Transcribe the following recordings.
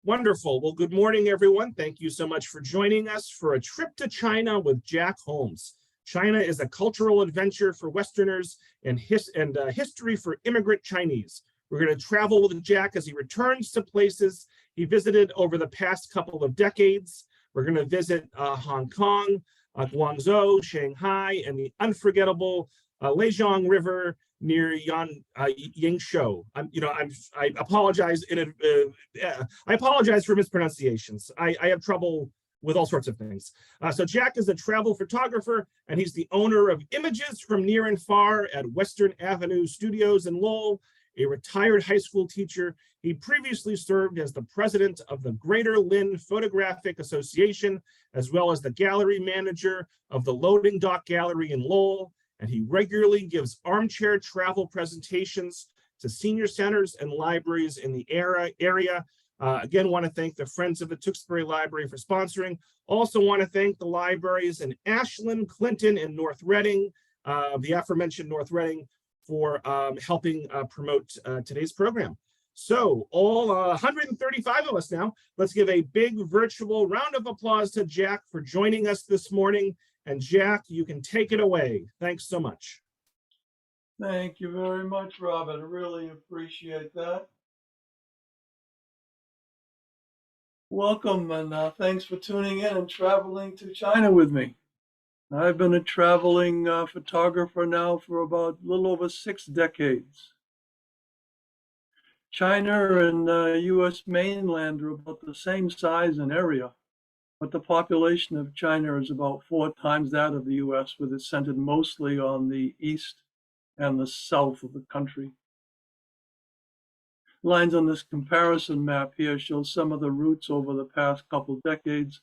Wonderful. Well, good morning, everyone. Thank you so much for joining us for a trip to China with Jack Holmes. China is a cultural adventure for Westerners and history for immigrant Chinese. We're going to travel with Jack as he returns to places he visited over the past couple of decades. We're going to visit Hong Kong, Guangzhou, Shanghai, and the unforgettable Lijiang River near Yangshuo. I apologize I apologize for mispronunciations. I have trouble with all sorts of things. So Jack is a travel photographer, and he's the owner of Images from Near and Far at Western Avenue Studios in Lowell. A retired high school teacher, he previously served as the president of the Greater Lynn Photographic Association, as well as the gallery manager of the Loading Dock Gallery in Lowell. And he regularly gives armchair travel presentations to senior centers and libraries in the area. Again, want to thank the Friends of the Tewksbury Library for sponsoring. Also want to thank the libraries in Ashland, Clinton, and North Reading, the aforementioned North Reading, for helping promote today's program. So all 135 of us now, let's give a big virtual round of applause to Jack for joining us this morning. And Jack, you can take it away. Thanks so much. Thank you very much, Robert. I really appreciate that. Welcome, and thanks for tuning in and traveling to China with me. I've been a traveling photographer now for about a little over 6 decades. China and U.S. mainland are about the same size and area, but the population of China is about 4 times that of the U.S., with it centered mostly on the east and the south of the country. Lines on this comparison map here show some of the routes over the past couple decades.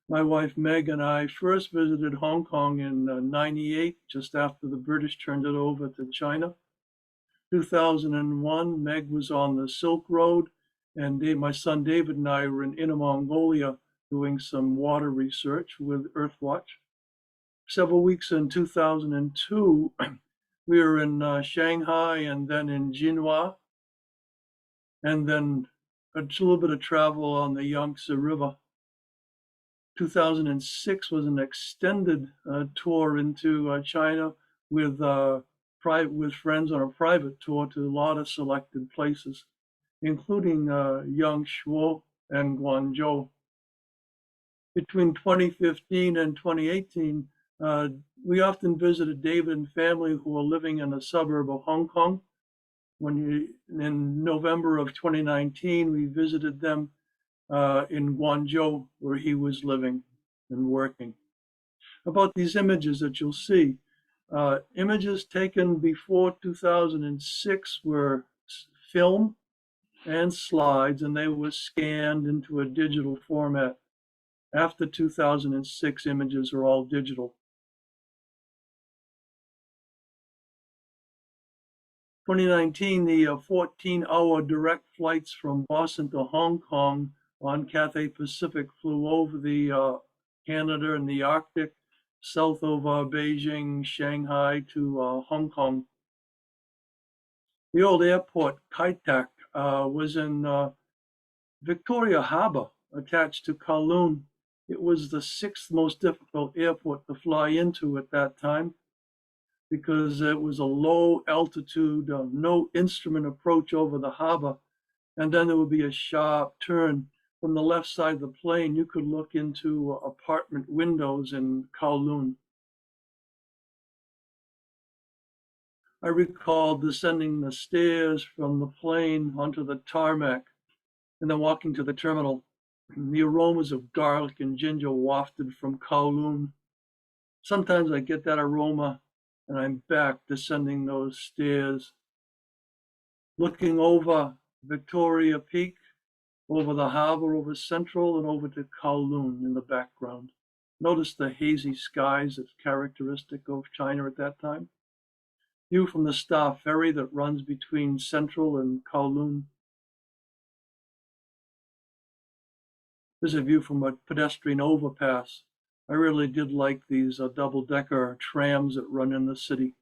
My wife Meg and I first visited Hong Kong in '98, just after the British turned it over to China. 2001, Meg was on the Silk Road, and my son David and I were in Inner Mongolia doing some water research with Earthwatch. Several weeks in 2002, we were in Shanghai and then in Jinhua, and then a little bit of travel on the Yangtze River. 2006 was an extended tour into China with friends on a private tour to a lot of selected places, including Yangshuo and Guangzhou. Between 2015 and 2018, we often visited David and family who were living in a suburb of Hong Kong. In November of 2019, we visited them in Guangzhou, where he was living and working. About these images that you'll see, images taken before 2006 were film and slides, and they were scanned into a digital format. After 2006, images are all digital. 2019, the 14-hour direct flights from Boston to Hong Kong on Cathay Pacific flew over the Canada and the Arctic, south of Beijing, Shanghai to Hong Kong. The old airport, Kai Tak, was in Victoria Harbour, attached to Kowloon. It was the 6th most difficult airport to fly into at that time, because it was a low altitude, no instrument approach over the harbor. And then there would be a sharp turn. From the left side of the plane, you could look into apartment windows in Kowloon. I recall descending the stairs from the plane onto the tarmac and then walking to the terminal. The aromas of garlic and ginger wafted from Kowloon. Sometimes I get that aroma and I'm back descending those stairs, looking over Victoria Peak, over the harbor, over Central, and over to Kowloon in the background. Notice the hazy skies that's characteristic of China at that time. View from the Star Ferry that runs between Central and Kowloon. There's a view from a pedestrian overpass. I really did like these double-decker trams that run in the city.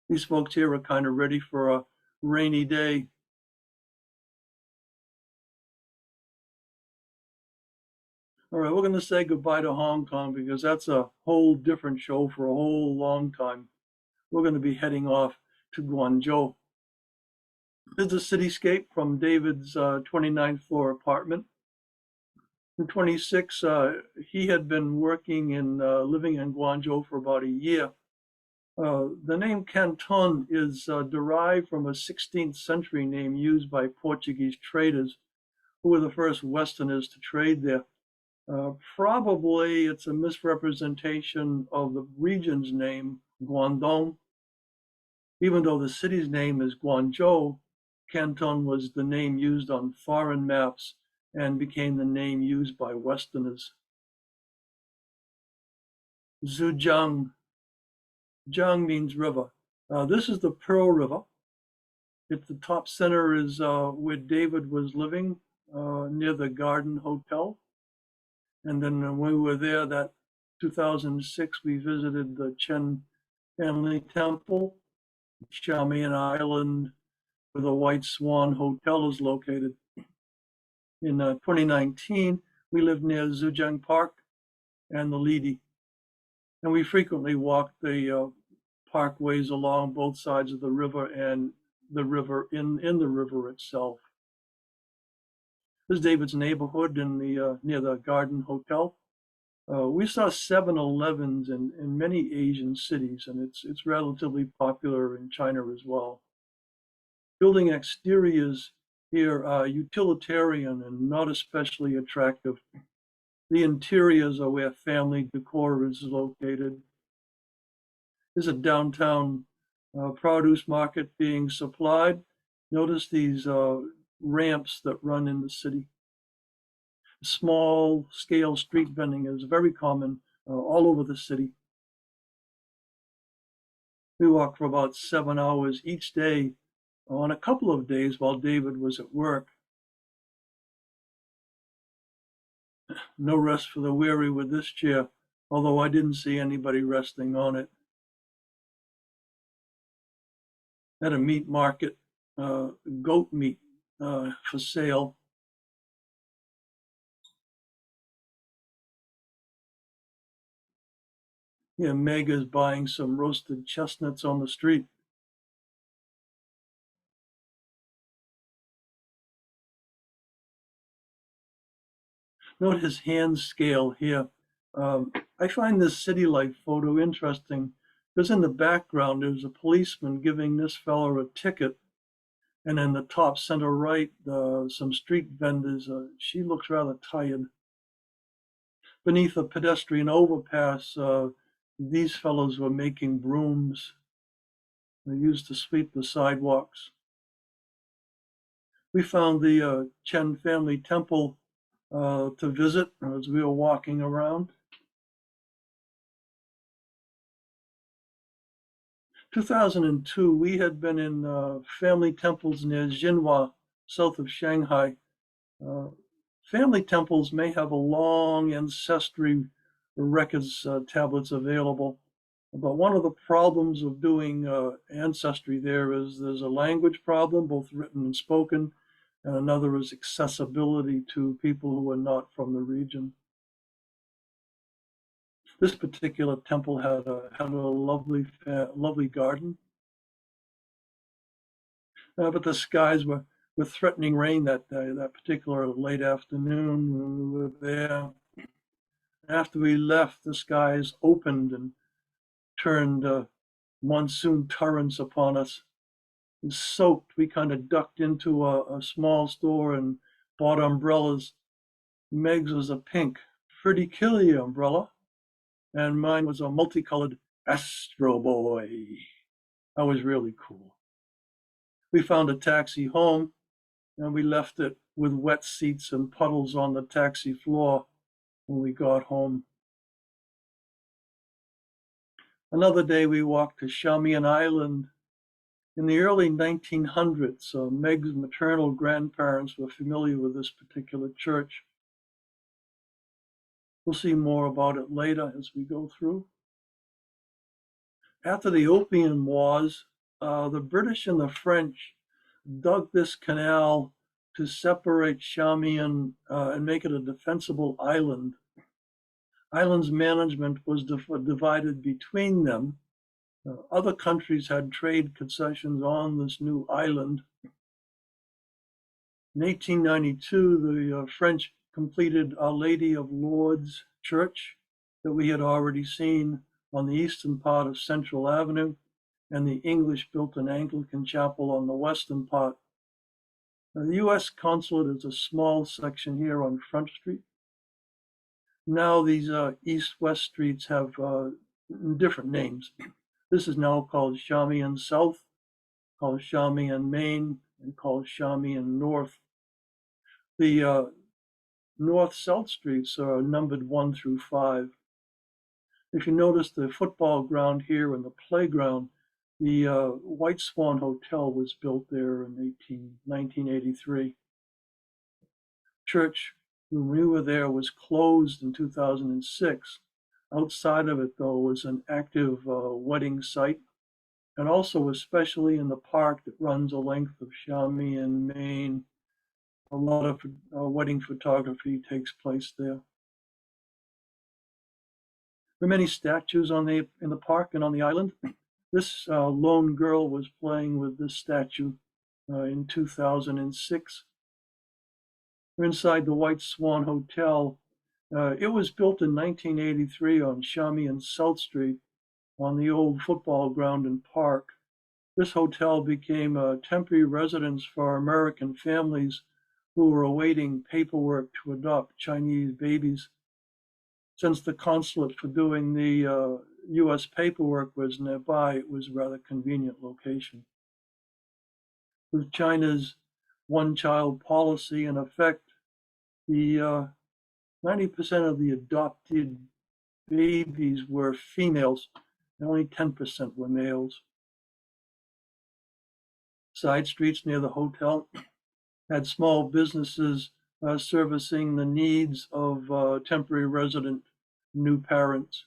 These folks here are kind of ready for a rainy day. All right, we're going to say goodbye to Hong Kong because that's a whole different show for a whole long time. We're going to be heading off to Guangzhou. This is a cityscape from David's 29th floor apartment. In 26, he had been living in Guangzhou for about a year. The name Canton is derived from a 16th century name used by Portuguese traders who were the first Westerners to trade there. Probably it's a misrepresentation of the region's name, Guangdong. Even though the city's name is Guangzhou, Canton was the name used on foreign maps and became the name used by Westerners. Zhujiang. Jiang means river. This is the Pearl River. At the top center is where David was living, near the Garden Hotel. And then when we were there, that 2006, we visited the Chen Family Temple, Xiamen Island, where the White Swan Hotel is located. In 2019, we lived near Zhujiang Park and the Lidi. And we frequently walked the parkways along both sides of the river and the river in the river itself. This is David's neighborhood in the near the Garden Hotel. We saw 7-Elevens in many Asian cities, and it's relatively popular in China as well. Building exteriors here are utilitarian and not especially attractive. The interiors are where family decor is located. There's a downtown produce market being supplied. Notice these ramps that run in the city. Small scale street vending is very common all over the city. We walked for about 7 hours each day on a couple of days while David was at work. No rest for the weary with this chair, although I didn't see anybody resting on it. At a meat market, goat meat for sale. Yeah, Meg is buying some roasted chestnuts on the street. Note his hand scale here. I find this city life photo interesting because in the background there's a policeman giving this fellow a ticket, and in the top center right, some street vendors. She looks rather tired. Beneath a pedestrian overpass, these fellows were making brooms. They used to sweep the sidewalks. We found the Chen family temple to visit as we were walking around. 2002, we had been in family temples near Jinhua, south of Shanghai. Family temples may have a long ancestry records tablets available, but one of the problems of doing ancestry there is there's a language problem, both written and spoken, and another is accessibility to people who are not from the region. This particular temple had a lovely garden, but the skies were with threatening rain that particular late afternoon when we were there. After we left, the skies opened and turned monsoon torrents upon us. And soaked, we kind of ducked into a small store and bought umbrellas. Meg's was a pink, pretty killy umbrella, and mine was a multicolored Astro Boy. That was really cool. We found a taxi home, and we left it with wet seats and puddles on the taxi floor when we got home. Another day we walked to Xiamen Island. In the early 1900s, Meg's maternal grandparents were familiar with this particular church. We'll see more about it later as we go through. After the Opium Wars, the British and the French dug this canal to separate Xiamen and make it a defensible island. Island's management was divided between them. Other countries had trade concessions on this new island. In 1892, the French completed Our Lady of Lourdes Church that we had already seen on the eastern part of Central Avenue, and the English built an Anglican chapel on the western part. The U.S. consulate is a small section here on Front Street. Now these east-west streets have different names. This is now called Xiamen South, called Xiamen Main, and called Xiamen North. The north-south streets are numbered 1 through 5. If you notice the football ground here and the playground, the White Swan Hotel was built there in 1983. Church, when we were there, was closed in 2006. Outside of it, though, was an active wedding site, and also especially in the park that runs the length of Xiamen, Maine, a lot of wedding photography takes place there. There are many statues in the park and on the island. This lone girl was playing with this statue in 2006. We're inside the White Swan Hotel. It was built in 1983 on Xiamen South Street on the old football ground and park. This hotel became a temporary residence for American families who were awaiting paperwork to adopt Chinese babies. Since the consulate for doing the U.S. paperwork was nearby, it was a rather convenient location. With China's one-child policy in effect, the 90% of the adopted babies were females, and only 10% were males. Side streets near the hotel had small businesses servicing the needs of temporary resident new parents.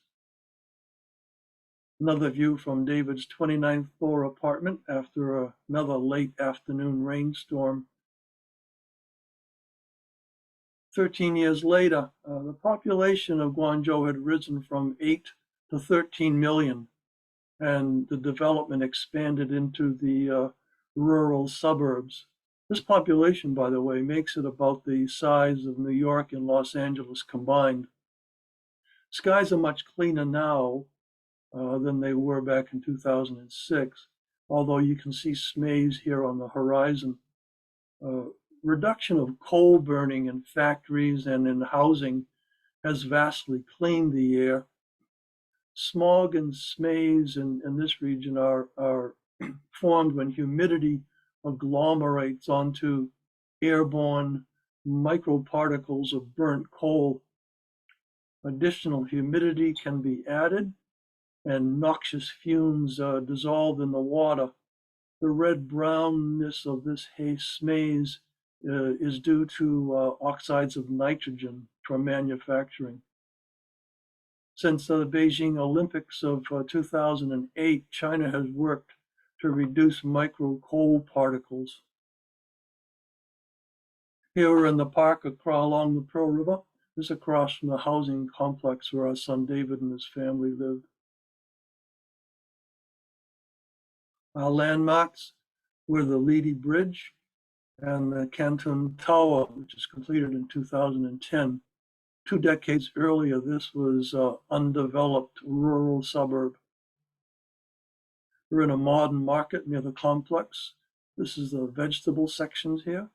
Another view from David's 29th floor apartment after another late afternoon rainstorm. 13 years later, the population of Guangzhou had risen from 8 to 13 million, and the development expanded into the rural suburbs. This population, by the way, makes it about the size of New York and Los Angeles combined. Skies are much cleaner now than they were back in 2006, although you can see smays here on the horizon. Reduction of coal burning in factories and in housing has vastly cleaned the air. Smog and smays in this region are formed when humidity agglomerates onto airborne microparticles of burnt coal. Additional humidity can be added, and noxious fumes dissolved in the water. The red-brownness of this smaze is due to oxides of nitrogen from manufacturing. Since the Beijing Olympics of 2008, China has worked to reduce micro coal particles. Here we're in the park along the Pearl River. This is across from the housing complex where our son David and his family lived. Our landmarks were the Lidi Bridge and the Canton Tower, which was completed in 2010. 2 decades earlier, this was an undeveloped rural suburb. We're in a modern market near the complex. This is the vegetable sections here.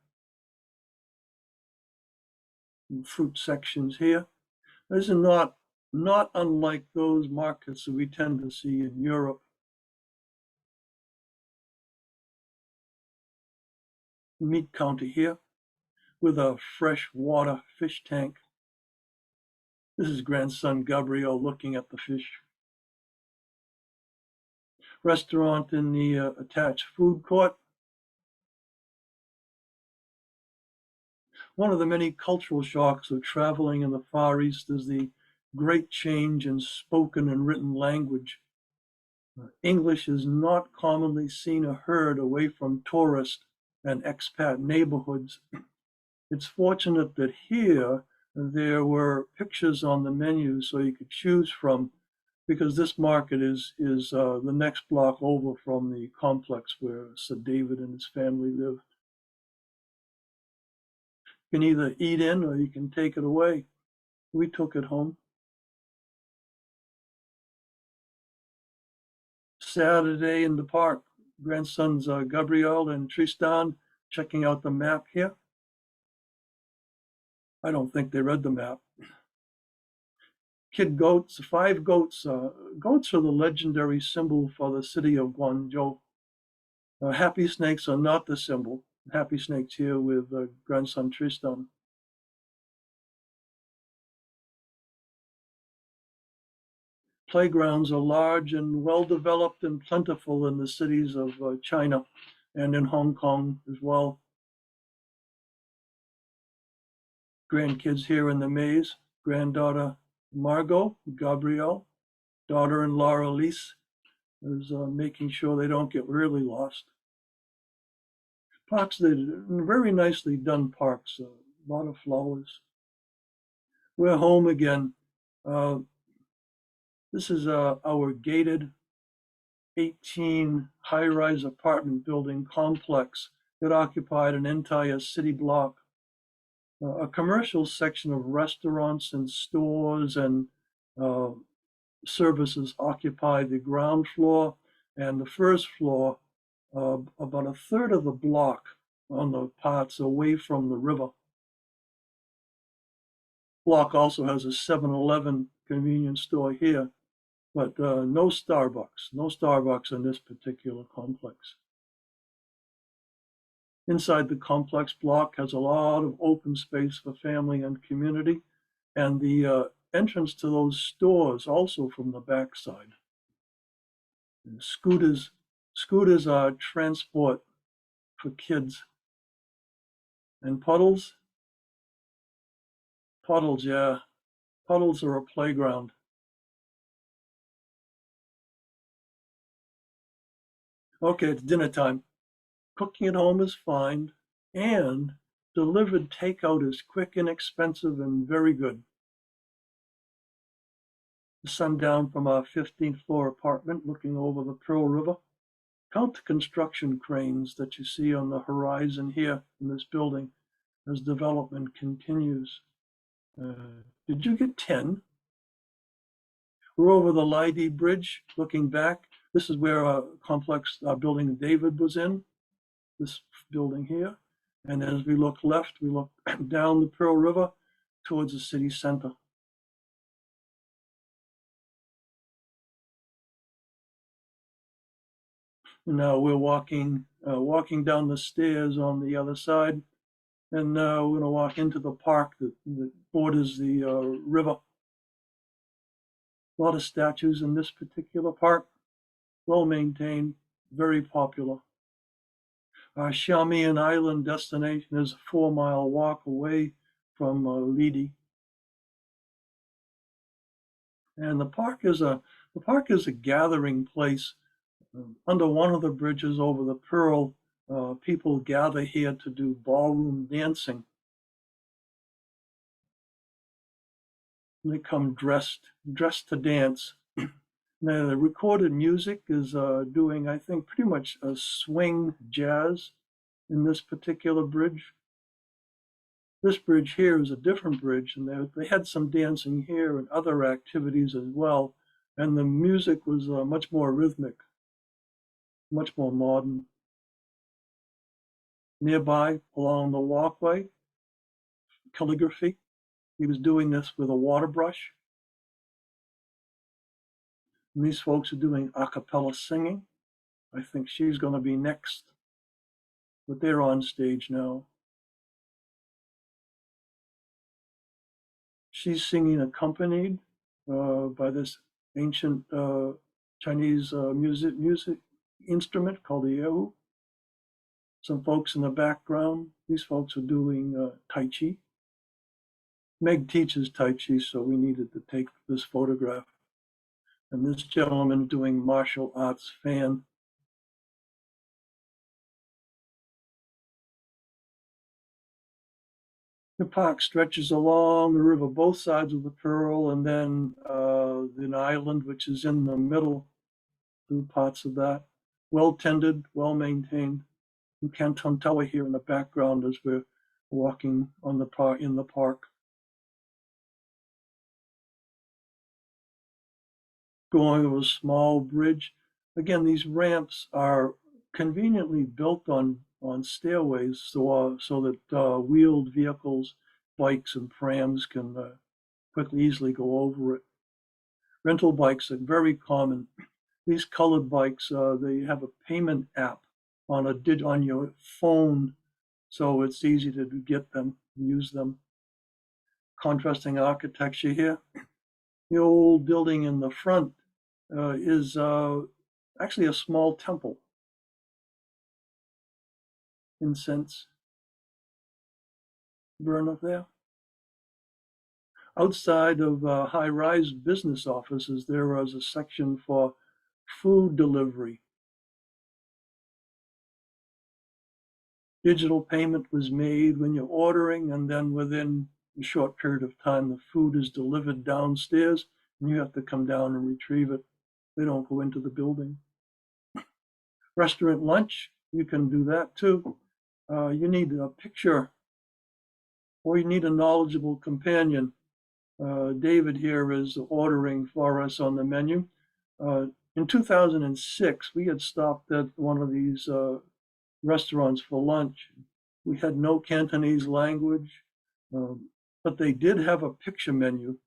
And fruit sections here. These are not unlike those markets that we tend to see in Europe. Meat counter here with a freshwater fish tank. This is grandson Gabriel looking at the fish. Restaurant in the attached food court. One of the many cultural shocks of traveling in the Far East is the great change in spoken and written language. English is not commonly seen or heard away from tourists and expat neighborhoods. It's fortunate that here there were pictures on the menu so you could choose from, because this market is the next block over from the complex where Sir David and his family lived. You can either eat in or you can take it away. We took it home. Saturday in the park, grandsons Gabriel and Tristan checking out the map here. I don't think they read the map. Kid goats, 5 goats. Goats are the legendary symbol for the city of Guangzhou. Happy snakes are not the symbol. Happy snakes here with grandson Tristan. Playgrounds are large and well developed and plentiful in the cities of China and in Hong Kong as well. Grandkids here in the maze. Granddaughter Margot, Gabrielle, daughter-in-law Elise is making sure they don't get really lost. Parks, they're very nicely done parks, a lot of flowers. We're home again. This is our gated 18 high-rise apartment building complex that occupied an entire city block. A commercial section of restaurants and stores and services occupied the ground floor, and the first floor, about a third of the block on the parts away from the river. Block also has a 7-Eleven convenience store here, but no Starbucks in this particular complex. Inside the complex block has a lot of open space for family and community, and the entrance to those stores also from the backside. And scooters are transport for kids. And puddles, yeah, puddles are a playground. Okay, it's dinner time. Cooking at home is fine, and delivered takeout is quick, inexpensive, and very good. The sun down from our 15th floor apartment looking over the Pearl River. Count the construction cranes that you see on the horizon here in this building as development continues. Did you get 10? We're over the Lidi Bridge looking back. This is where our complex building David was in, this building here. And as we look left, we look down the Pearl River towards the city center. And now we're walking down the stairs on the other side, and we're going to walk into the park that borders the river. A lot of statues in this particular park, well maintained, very popular. Our Xiamen Island destination is a 4-mile walk away from Lidi. And the park is a gathering place. Under one of the bridges over the Pearl, people gather here to do ballroom dancing. And they come dressed to dance. Now, the recorded music is doing, I think, pretty much a swing jazz in this particular bridge. This bridge here is a different bridge, and they had some dancing here and other activities as well. And the music was much more rhythmic, much more modern. Nearby, along the walkway, calligraphy. He was doing this with a water brush. And these folks are doing a cappella singing. I think she's going to be next, but they're on stage now. She's singing accompanied by this ancient Chinese music instrument called the erhu. Some folks in the background, these folks are doing Tai Chi. Meg teaches Tai Chi, so we needed to take this photograph. And this gentleman doing martial arts fan. The park stretches along the river, both sides of the Pearl, and then an island which is in the middle, two parts of that. Well tended, well maintained. You can't tell here in the background as we're walking on the park in the park. Going over a small bridge. Again, these ramps are conveniently built on stairways so that wheeled vehicles, bikes and prams can quickly, easily go over it. Rental bikes are very common. These colored bikes, they have a payment app on your phone, so it's easy to get them, use them. Contrasting architecture here. The old building in the front is actually a small temple. Incense burn up there. Outside of high-rise business offices, there was a section for food delivery. Digital payment was made when you're ordering, and then within a short period of time, the food is delivered downstairs, and you have to come down and retrieve it. They don't go into the building. Restaurant lunch, you can do that too. You need a picture, or you need a knowledgeable companion. David here is ordering for us on the menu. In 2006, we had stopped at one of these restaurants for lunch. We had no Cantonese language, but they did have a picture menu.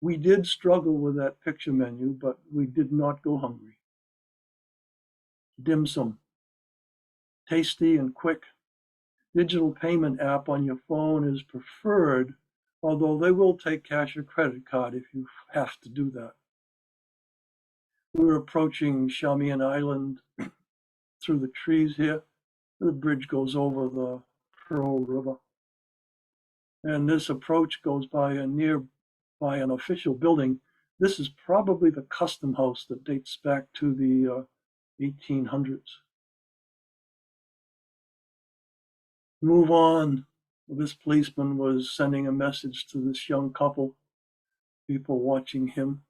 We did struggle with that picture menu, but we did not go hungry. Dim sum, tasty and quick. Digital payment app on your phone is preferred, although they will take cash or credit card if you have to do that. We're approaching Xiamen Island through the trees here. The bridge goes over the Pearl River. And this approach goes by an official building. This is probably the custom house that dates back to the 1800s. Move on. This policeman was sending a message to this young couple, people watching him.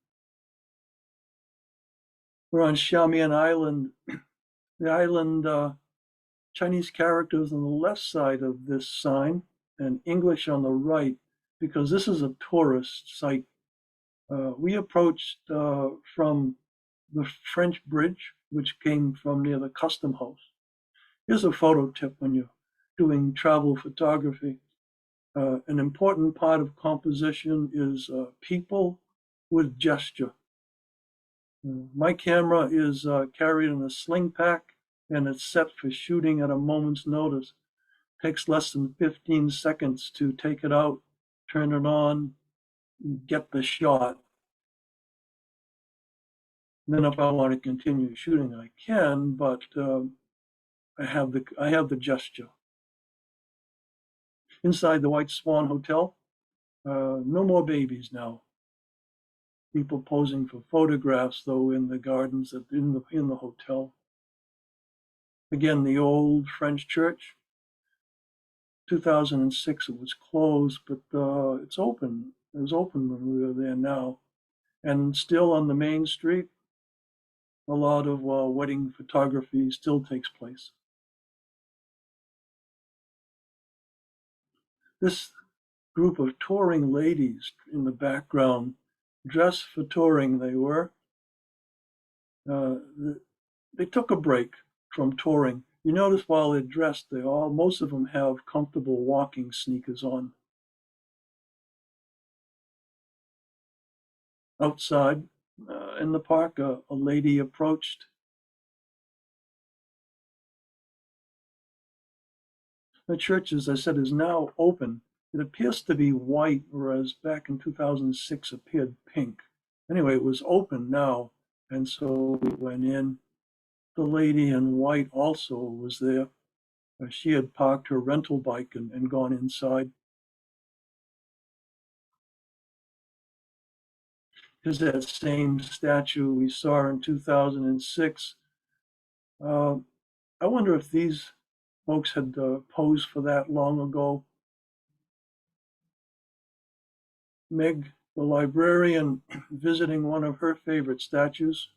We're on Xiamen Island. The island, Chinese characters on the left side of this sign and English on the right, because this is a tourist site. We approached from the French bridge, which came from near the custom house. Here's a photo tip when you're doing travel photography. An important part of composition is people with gesture. My camera is carried in a sling pack, and it's set for shooting at a moment's notice. Takes less than 15 seconds to take it out, turn it on, get the shot. Then if I want to continue shooting, I can, but I have the gesture. Inside the White Swan Hotel, no more babies now. People posing for photographs, though, in the gardens in the hotel. Again, the old French church. 2006, it was closed, but it's open. It was open when we were there now. And still on the main street, a lot of wedding photography still takes place. This group of touring ladies in the background, dressed for touring they were. They took a break from touring. You notice while they're dressed, most of them have comfortable walking sneakers on. Outside in the park, a lady approached. The church, as I said, is now open. It appears to be white, whereas back in 2006 appeared pink. Anyway, it was open now, and so we went in. The lady in white also was there. She had parked her rental bike and gone inside. Here's that same statue we saw in 2006. I wonder if these folks had posed for that long ago. Meg, the librarian, visiting one of her favorite statues.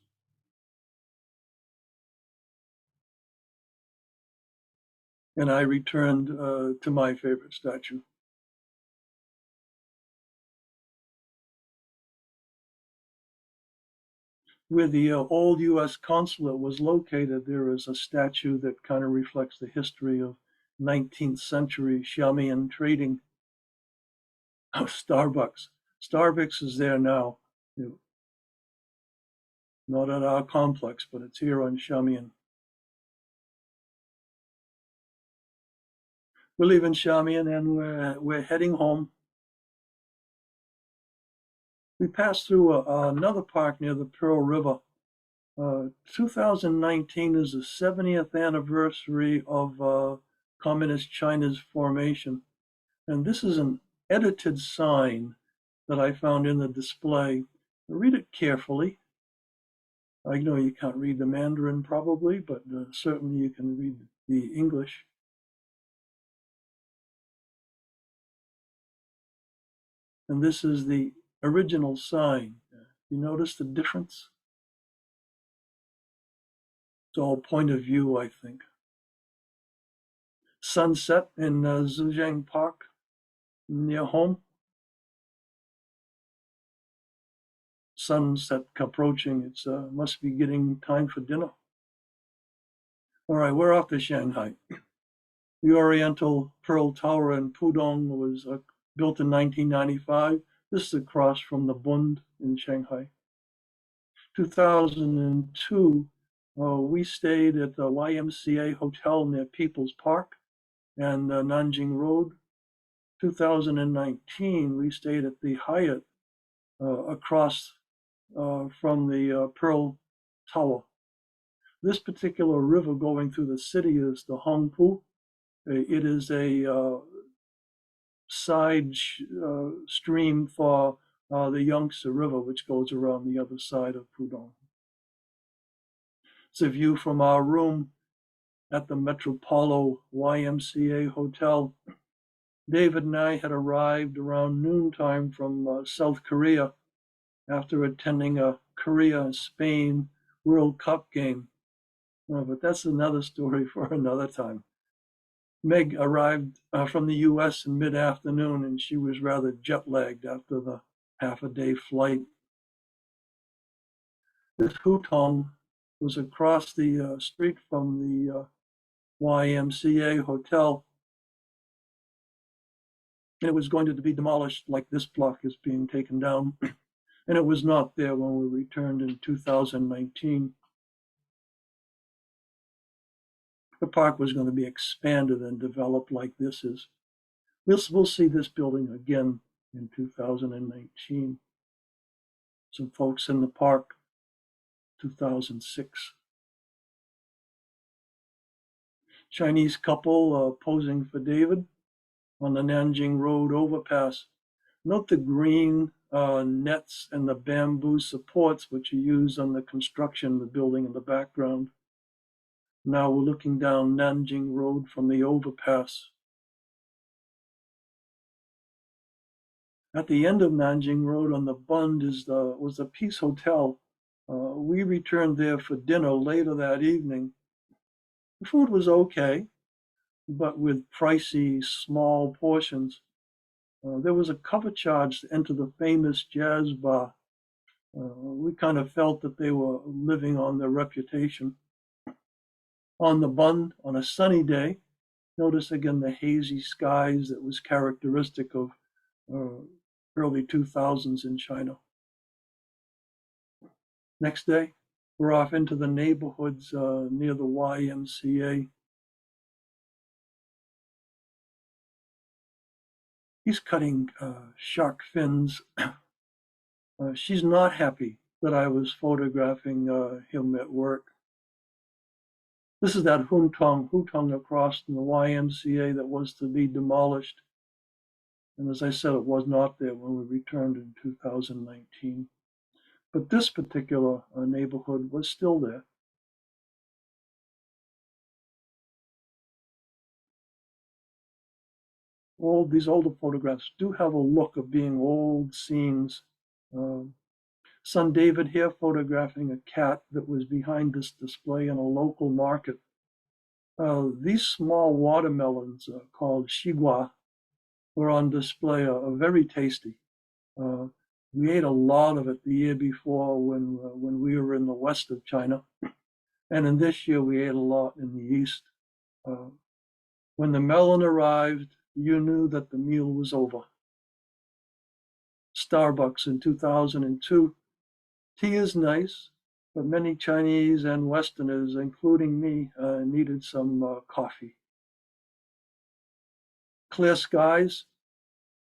And I returned to my favorite statue. Where the old U.S. consulate was located, there is a statue that kind of reflects the history of 19th century Xiamen trading. Oh, Starbucks. Starbucks is there now. Not at our complex, but it's here on Xiamen. We're leaving Xiamen and we're heading home. We passed through another park near the Pearl River. 2019 is the 70th anniversary of Communist China's formation. And this is an edited sign that I found in the display. Read it carefully. I know you can't read the Mandarin probably, but certainly you can read the English. And this is the original sign. You notice the difference? It's all point of view, I think. Sunset in Zhejiang Park near home. Sunset approaching. It's must be getting time for dinner. All right, we're off to Shanghai. The Oriental Pearl Tower in Pudong was built in 1995. This is across from the Bund in Shanghai. 2002, we stayed at the YMCA Hotel near People's Park and Nanjing Road. 2019, we stayed at the Hyatt across from the Pearl Tower. This particular river going through the city is the Hongpu. It is a side stream for the Yangshuo River, which goes around the other side of Pudong. It's a view from our room at the Metropolo YMCA Hotel. David and I had arrived around noontime from South Korea after attending a Korea-Spain World Cup game. But that's another story for another time. Meg arrived from the US in mid-afternoon, and she was rather jet-lagged after the half-a-day flight. This hutong was across the street from the YMCA Hotel. And it was going to be demolished like this block is being taken down. And it was not there when we returned in 2019. The park was going to be expanded and developed like this is. We'll see this building again in 2019. Some folks in the park, 2006. Chinese couple posing for David on the Nanjing Road overpass. Note the green nets and the bamboo supports which are used on the construction of the building in the background. Now we're looking down Nanjing Road from the overpass. At the end of Nanjing Road on the Bund was the Peace Hotel. We returned there for dinner later that evening. The food was okay, but with pricey small portions. There was a cover charge to enter the famous jazz bar. We kind of felt that they were living on their reputation. On the Bund, on a sunny day, notice again the hazy skies that was characteristic of early 2000s in China. Next day, we're off into the neighborhoods near the YMCA. He's cutting shark fins. She's not happy that I was photographing him at work. This is that hutong across from the YMCA that was to be demolished. And as I said, it was not there when we returned in 2019. But this particular neighborhood was still there. these older photographs do have a look of being old scenes. Son David here photographing a cat that was behind this display in a local market. These small watermelons called shigua were on display, are very tasty. We ate a lot of it the year before when we were in the west of China. And in this year, we ate a lot in the east. When the melon arrived, you knew that the meal was over. Starbucks in 2002. Tea is nice, but many Chinese and Westerners, including me, needed some coffee. Clear skies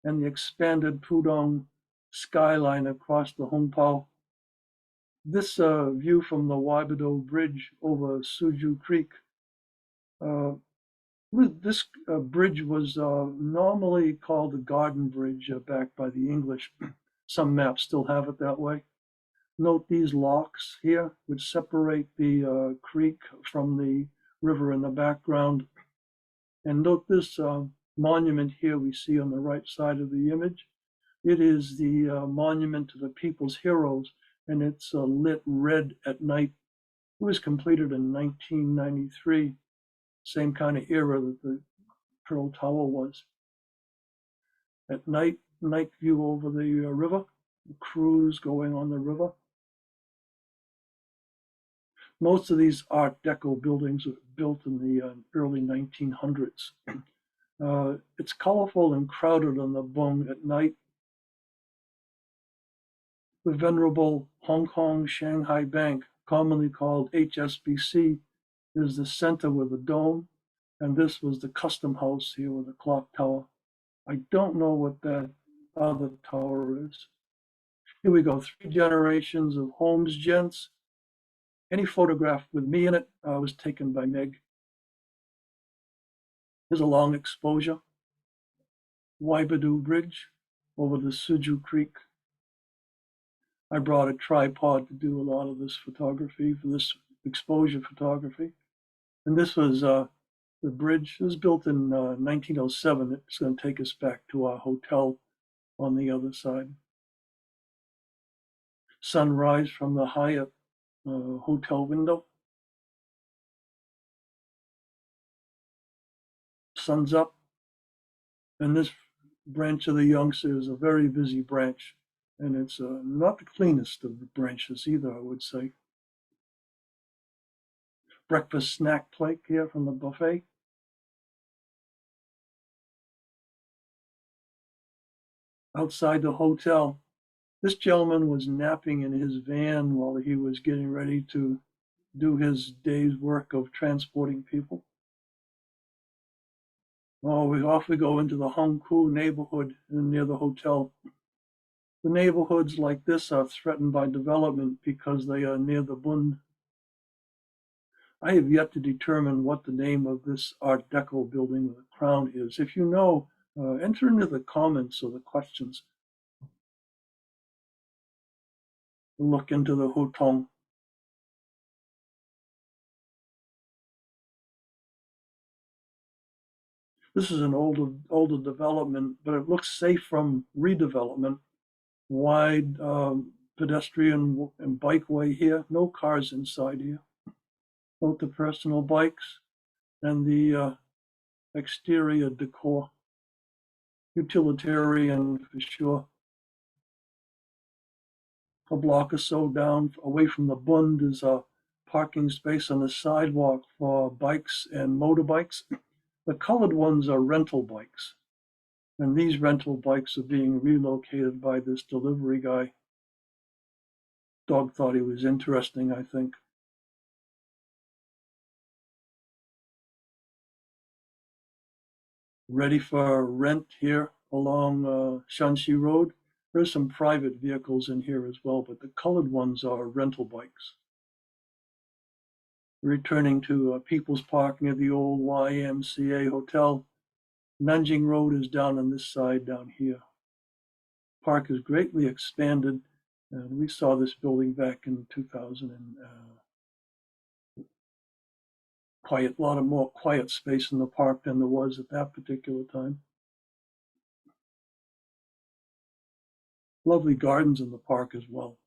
and the expanded Pudong skyline across the Hongpao. This view from the Waibado Bridge over Suju Creek. This bridge was normally called the Garden Bridge back by the English. Some maps still have it that way. Note these locks here, which separate the creek from the river in the background. And note this monument here we see on the right side of the image. It is the monument to the people's heroes, and it's lit red at night. It was completed in 1993, same kind of era that the Pearl Tower was. At night view over the river, the cruise going on the river. Most of these Art Deco buildings were built in the early 1900s. It's colorful and crowded on the Bund at night. The venerable Hong Kong Shanghai Bank, commonly called HSBC, is the center with a dome, and this was the custom house here with a clock tower. I don't know what that other tower is. Here we go, 3 generations of Holmes gents. Any photograph with me in it was taken by Meg. Here's a long exposure. Waibado Bridge over the Suju Creek. I brought a tripod to do a lot of this photography, for this exposure photography. And this was the bridge. It was built in 1907. It's going to take us back to our hotel on the other side. Sunrise from the Hyatt hotel window. Sun's up. And this branch of the Yangshuo is a very busy branch. And it's not the cleanest of the branches either, I would say. Breakfast snack plate here from the buffet. Outside the hotel, this gentleman was napping in his van while he was getting ready to do his day's work of transporting people. Oh, off we go into the Hongkou neighborhood near the hotel. The neighborhoods like this are threatened by development because they are near the Bund. I have yet to determine what the name of this Art Deco building with a crown is. If you know, enter into the comments or the questions. Look into the Hutong. This is an older development, but it looks safe from redevelopment. Wide pedestrian and bikeway here. No cars inside here. Note the personal bikes and the exterior decor. Utilitarian for sure. A block or so down away from the Bund is a parking space on the sidewalk for bikes and motorbikes. The colored ones are rental bikes. And these rental bikes are being relocated by this delivery guy. Dog thought he was interesting, I think. Ready for rent here along Shanxi Road. There's some private vehicles in here as well, but the colored ones are rental bikes. Returning to People's Park near the old YMCA Hotel. Nanjing Road is down on this side down here. Park is greatly expanded, and we saw this building back in 2000 and a lot of more quiet space in the park than there was at that particular time. Lovely gardens in the park as well.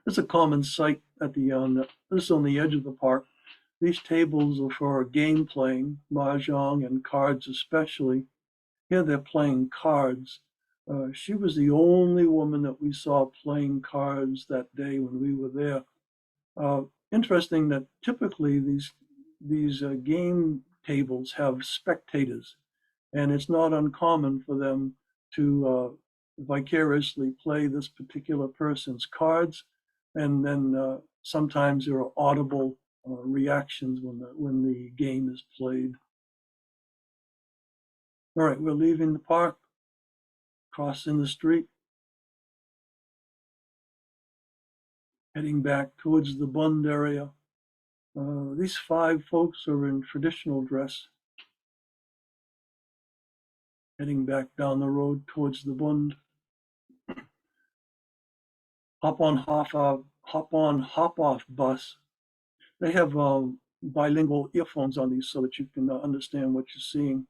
It's a common sight at this is on the edge of the park. These tables are for game playing, mahjong and cards especially. Here they're playing cards. She was the only woman that we saw playing cards that day when we were there. Interesting that typically these game tables have spectators, and it's not uncommon for them to vicariously play this particular person's cards, and then sometimes there are audible reactions when the game is played. All right, we're leaving the park, crossing the street, heading back towards the Bund area. These 5 folks are in traditional dress, heading back down the road towards the Bund. Hop on, hop off bus. They have bilingual earphones on these so that you can understand what you're seeing.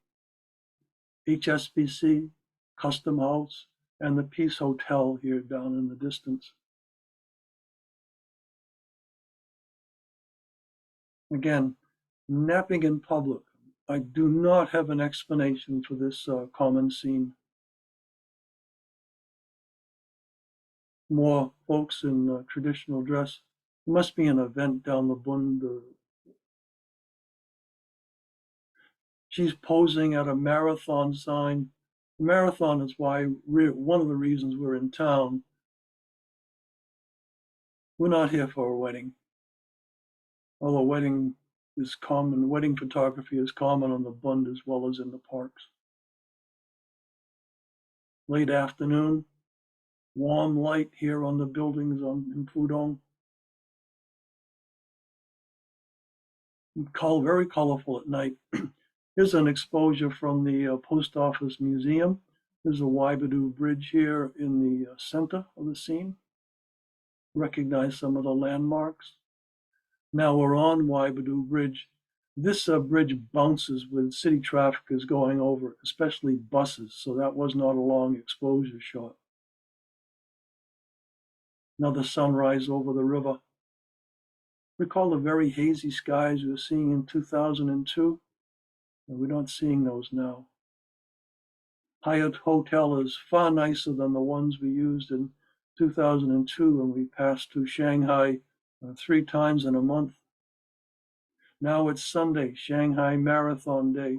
HSBC, Custom House, and the Peace Hotel here down in the distance. Again, napping in public. I do not have an explanation for this common scene. More folks in traditional dress. There must be an event down the Bund. She's posing at a marathon sign. The marathon is one of the reasons we're in town. We're not here for a wedding. Although wedding is common, wedding photography is common on the Bund as well as in the parks. Late afternoon, warm light here on the buildings in Pudong. Very colorful at night. Here's an exposure from the Post Office Museum. There's a Waibadu Bridge here in the center of the scene. Recognize some of the landmarks. Now we're on Waibadu Bridge. This bridge bounces when city traffic is going over, especially buses, so that was not a long exposure shot. Another sunrise over the river. Recall the very hazy skies we were seeing in 2002. We're not seeing those now. Hyatt Hotel is far nicer than the ones we used in 2002 when we passed to Shanghai 3 times in a month. Now it's Sunday, Shanghai Marathon Day.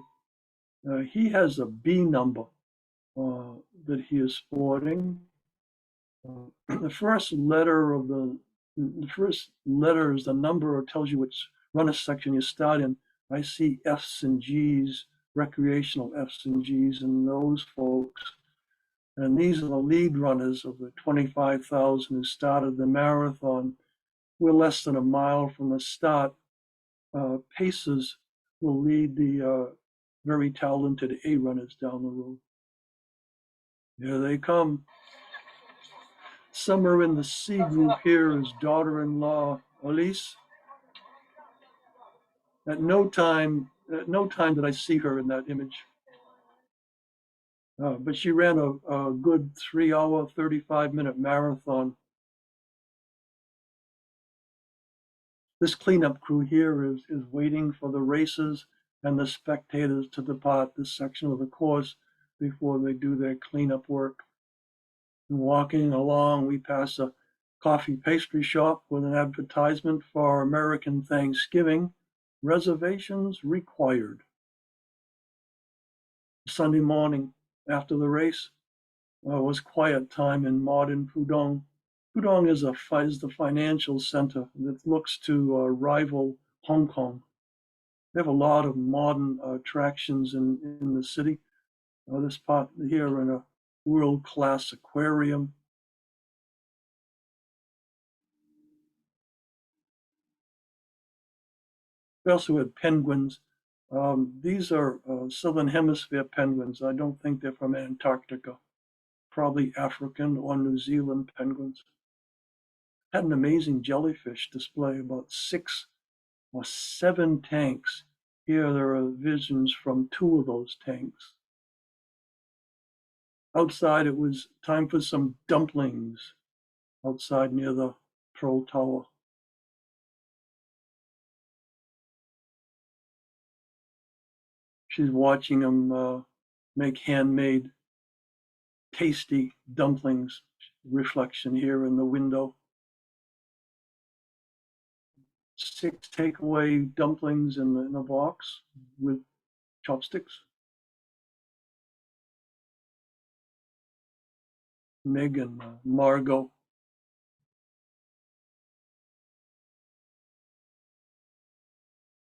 He has a B number that he is sporting. The first letter is the number or tells you which runner section you start in. I see F's and G's, recreational F's and G's in those folks. And these are the lead runners of the 25,000 who started the marathon. We're less than a mile from the start. Paces will lead the very talented A runners down the road. Here they come. Somewhere in the C group here is daughter-in-law Elise. At no time did I see her in that image. But she ran a good 3-hour, 35-minute marathon. This cleanup crew here is waiting for the racers and the spectators to depart this section of the course before they do their cleanup work. And walking along, we pass a coffee pastry shop with an advertisement for American Thanksgiving, reservations required. Sunday morning after the race was quiet time in modern Pudong. Pudong is the financial center that looks to rival Hong Kong. They have a lot of modern attractions in the city. This part here in a world-class aquarium. We also had penguins. These are Southern Hemisphere penguins. I don't think they're from Antarctica. Probably African or New Zealand penguins. Had an amazing jellyfish display, about 6 or 7 tanks. Here there are visions from 2 of those tanks. Outside, it was time for some dumplings outside near the Pearl Tower. She's watching them make handmade, tasty dumplings. Reflection here in the window. 6 takeaway dumplings in a box with chopsticks. Meg and Margot.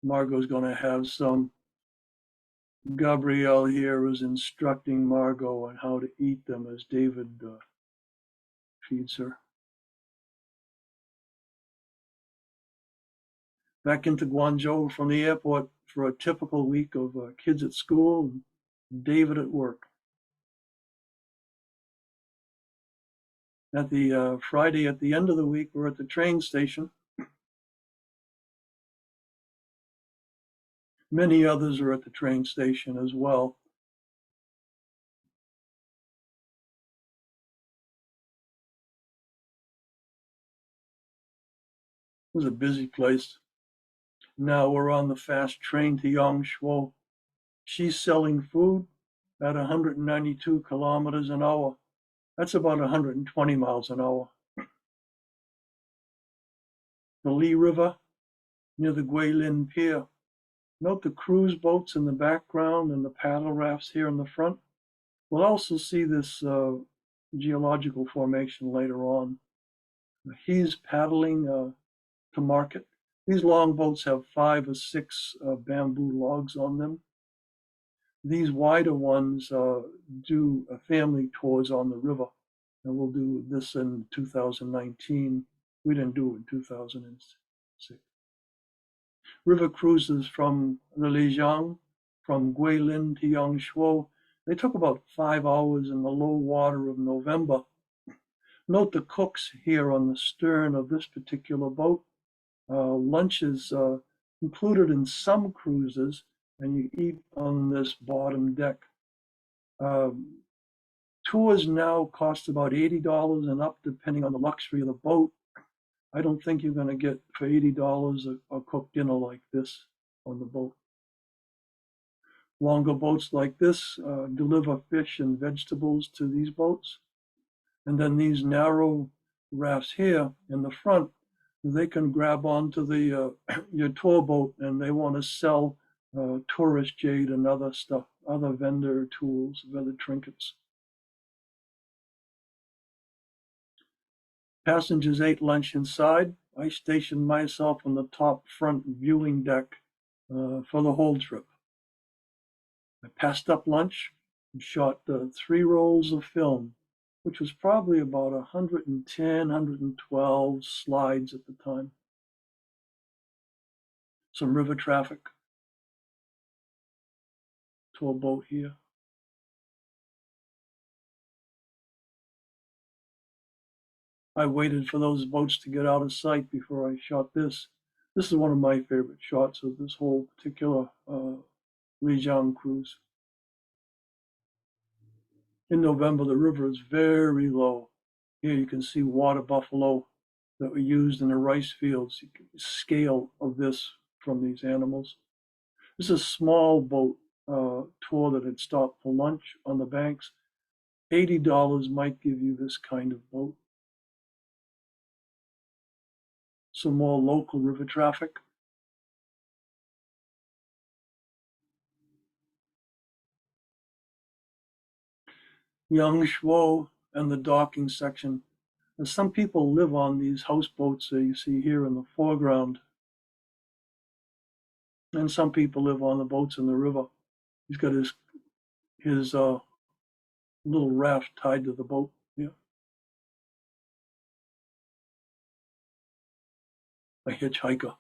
Margot's going to have some. Gabrielle here is instructing Margot on how to eat them as David feeds her. Back into Guangzhou from the airport for a typical week of kids at school and David at work. At the Friday at the end of the week, we're at the train station. Many others are at the train station as well. It was a busy place. Now we're on the fast train to Yangshuo. She's selling food at 192 kilometers an hour. That's about 120 miles an hour. The Lijiang River near the Lynn Pier. Note the cruise boats in the background and the paddle rafts here in the front. We'll also see this geological formation later on. He's paddling to market. These long boats have 5 or 6 bamboo logs on them. These wider ones do family tours on the river, and we'll do this in 2019. We didn't do it in 2006. River cruises from the Lijiang, from Guilin to Yangshuo. They took about 5 hours in the low water of November. Note the cooks here on the stern of this particular boat. Lunch is included in some cruises, and you eat on this bottom deck. Tours now cost about $80 and up, depending on the luxury of the boat. I don't think you're going to get for $80 a cooked dinner like this on the boat. Longer boats like this deliver fish and vegetables to these boats. And then these narrow rafts here in the front, they can grab onto the your tour boat, and they want to sell tourist jade and other stuff, other vendor tools, other trinkets. Passengers ate lunch inside. I stationed myself on the top front viewing deck for the whole trip. I passed up lunch and shot 3 rolls of film, which was probably about 110, 112 slides at the time. Some river traffic. Tour boat here. I waited for those boats to get out of sight before I shot this. This is one of my favorite shots of this whole particular Lijiang cruise. In November, the river is very low. Here you can see water buffalo that were used in the rice fields. You can scale of this from these animals. This is a small boat tour that had stopped for lunch on the banks. $80 might give you this kind of boat. Some more local river traffic. Yangshuo and the docking section. And some people live on these houseboats that you see here in the foreground. And some people live on the boats in the river. He's got his little raft tied to the boat. Yeah. A hitchhiker.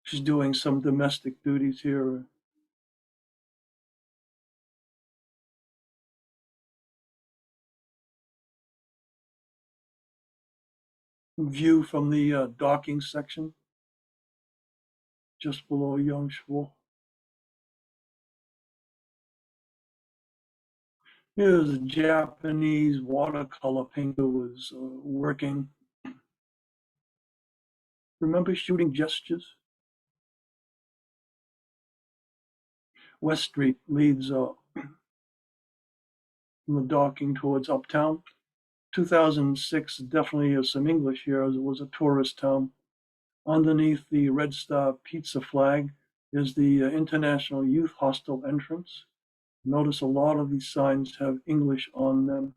She's doing some domestic duties here. View from the docking section, just below Yangshuo. Here's a Japanese watercolor painter who was working. Remember shooting gestures? West Street leads from the docking towards Uptown. 2006 definitely has some English here as it was a tourist town. Underneath the Red Star Pizza flag is the International Youth Hostel entrance. Notice a lot of these signs have English on them.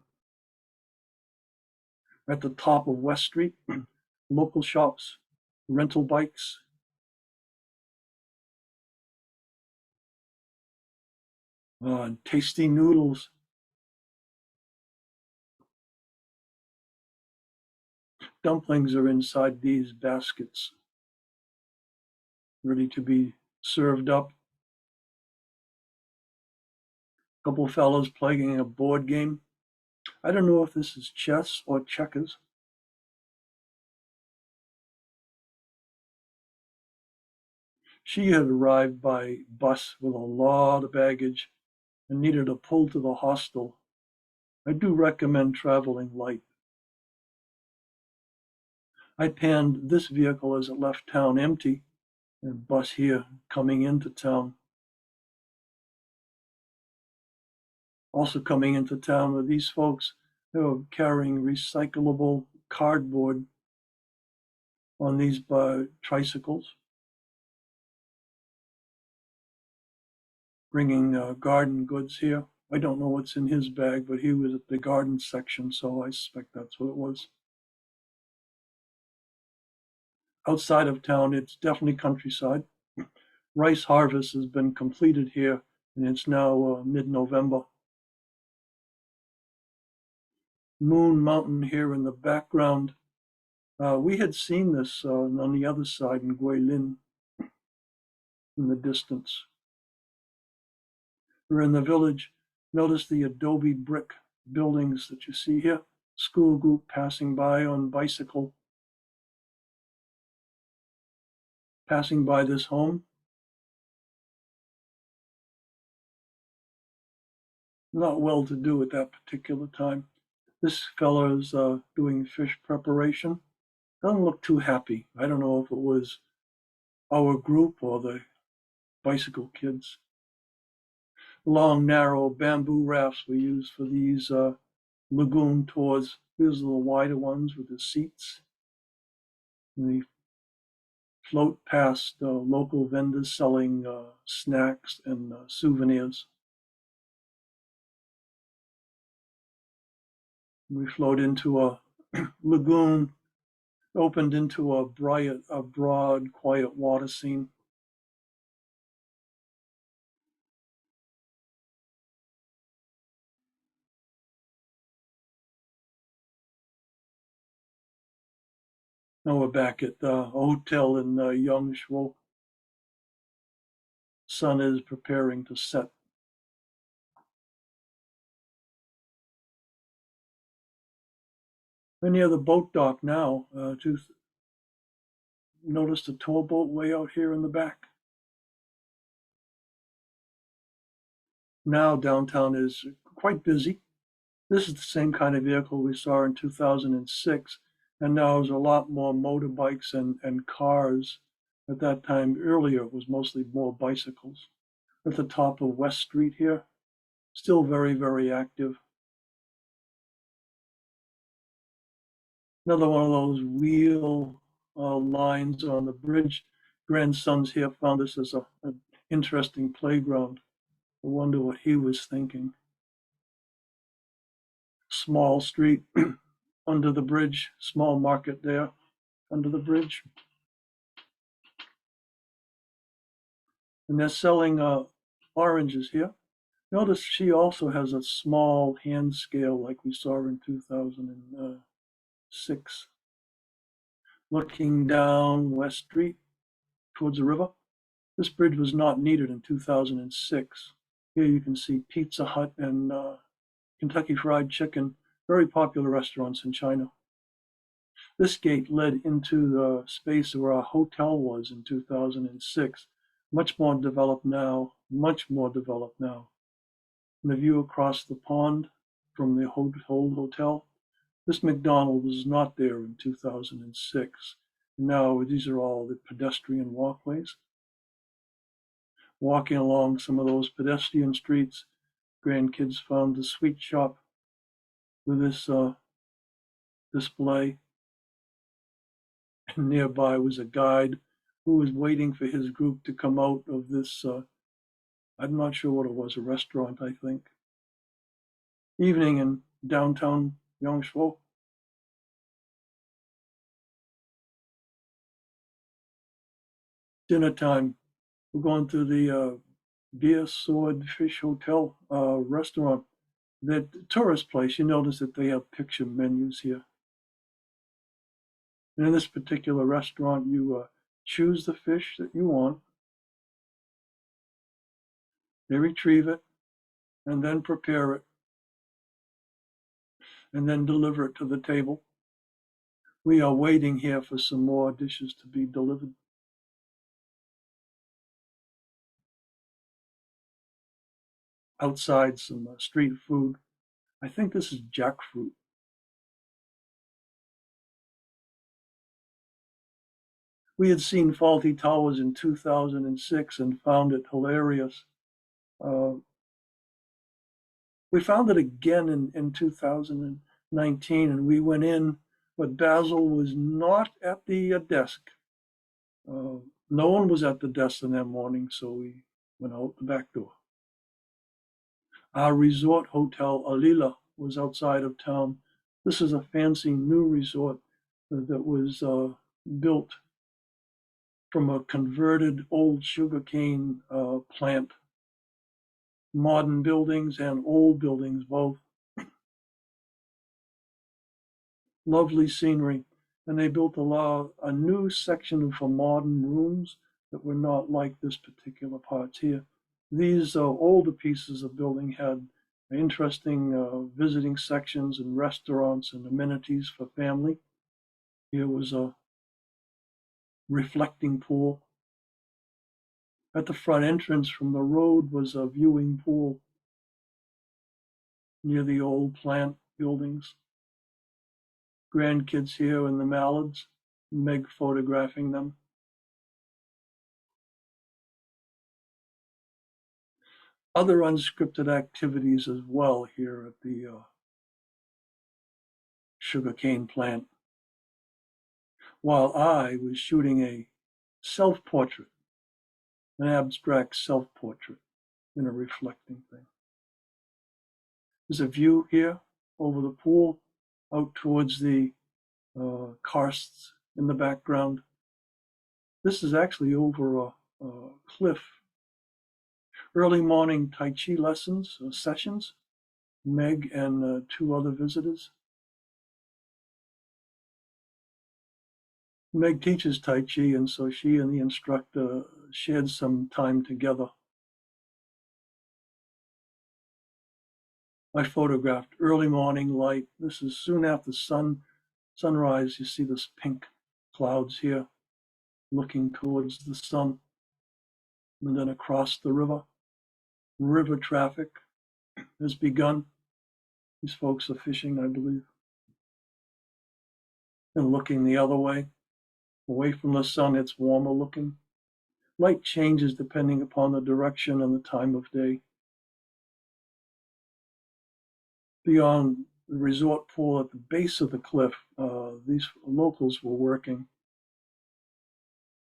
At the top of West Street, local shops, rental bikes. Tasty noodles. Dumplings are inside these baskets, ready to be served up. A couple of fellows playing a board game. I don't know if this is chess or checkers. She had arrived by bus with a lot of baggage and needed a pull to the hostel. I do recommend traveling light. I panned this vehicle as it left town empty, and bus here coming into town. Also coming into town with these folks who are carrying recyclable cardboard on these tricycles, bringing garden goods here. I don't know what's in his bag, but he was at the garden section, so I suspect that's what it was. Outside of town, it's definitely countryside. Rice harvest has been completed here, and it's now mid-November. Moon Mountain here in the background. We had seen this on the other side in Guilin in the distance. We're in the village. Notice the adobe brick buildings that you see here. School group passing by on bicycle. Passing by this home. Not well to do at that particular time. This fellow is doing fish preparation. Doesn't look too happy. I don't know if it was our group or the bicycle kids. Long, narrow bamboo rafts were used for these lagoon tours. These are the wider ones with the seats. And they float past local vendors selling snacks and souvenirs. We float into a lagoon, opened into a broad, quiet water scene. Now we're back at the hotel in Yangshuo. Sun is preparing to set. We're near the boat dock now. Notice the tour boat way out here in the back. Now downtown is quite busy. This is the same kind of vehicle we saw in 2006, and now there's a lot more motorbikes and cars. At that time earlier, it was mostly more bicycles. At the top of West Street here, still very, very active. Another one of those wheel lines on the bridge. Grandsons here found this as an interesting playground. I wonder what he was thinking. Small street under the bridge, small market there under the bridge. And they're selling oranges here. Notice she also has a small hand scale like we saw in 2006. Looking down West Street towards the river. This bridge was not needed in 2006. Here you can see Pizza Hut and Kentucky Fried Chicken, very popular restaurants in China. This gate led into the space where our hotel was in 2006. Much more developed now, much more developed now. and the view across the pond from the old hotel. This McDonald was not there in 2006. Now these are all the pedestrian walkways. Walking along some of those pedestrian streets, grandkids found the sweet shop with this display. And nearby was a guide who was waiting for his group to come out of this, I'm not sure what it was, a restaurant, I think. Evening in downtown Yangshuo. Dinner time. We're going to the Beer Swordfish Hotel restaurant. That tourist place, you notice that they have picture menus here. And in this particular restaurant, you choose the fish that you want. They retrieve it and then prepare it and then deliver it to the table. We are waiting here for some more dishes to be delivered. Outside, some street food. I think this is jackfruit. We had seen Faulty Towers in 2006 and found it hilarious. We found it again in 2019, and we went in, but Basil was not at the desk. No one was at the desk in that morning, so we went out the back door. Our resort hotel, Alila, was outside of town. This is a fancy new resort that was built from a converted old sugarcane plant. Modern buildings and old buildings both. Lovely scenery. And they built a new section for modern rooms that were not like this particular part here. These older pieces of building had interesting visiting sections and restaurants and amenities for family. Here was a reflecting pool. At the front entrance from the road was a viewing pool near the old plant buildings. Grandkids here in the mallards, Meg photographing them. Other unscripted activities as well here at the sugarcane plant. While I was shooting a self-portrait, an abstract self-portrait in a reflecting thing. There's a view here over the pool out towards the karsts in the background. This is actually over a cliff. Early morning Tai Chi lessons, sessions, Meg and two other visitors. Meg teaches Tai Chi, and so she and the instructor shared some time together. I photographed early morning light. This is soon after sunrise. You see this pink clouds here looking towards the sun. And then across the river. River traffic has begun. These folks are fishing, I believe. And looking the other way. Away from the sun, it's warmer looking. Light changes depending upon the direction and the time of day. Beyond the resort pool at the base of the cliff, these locals were working.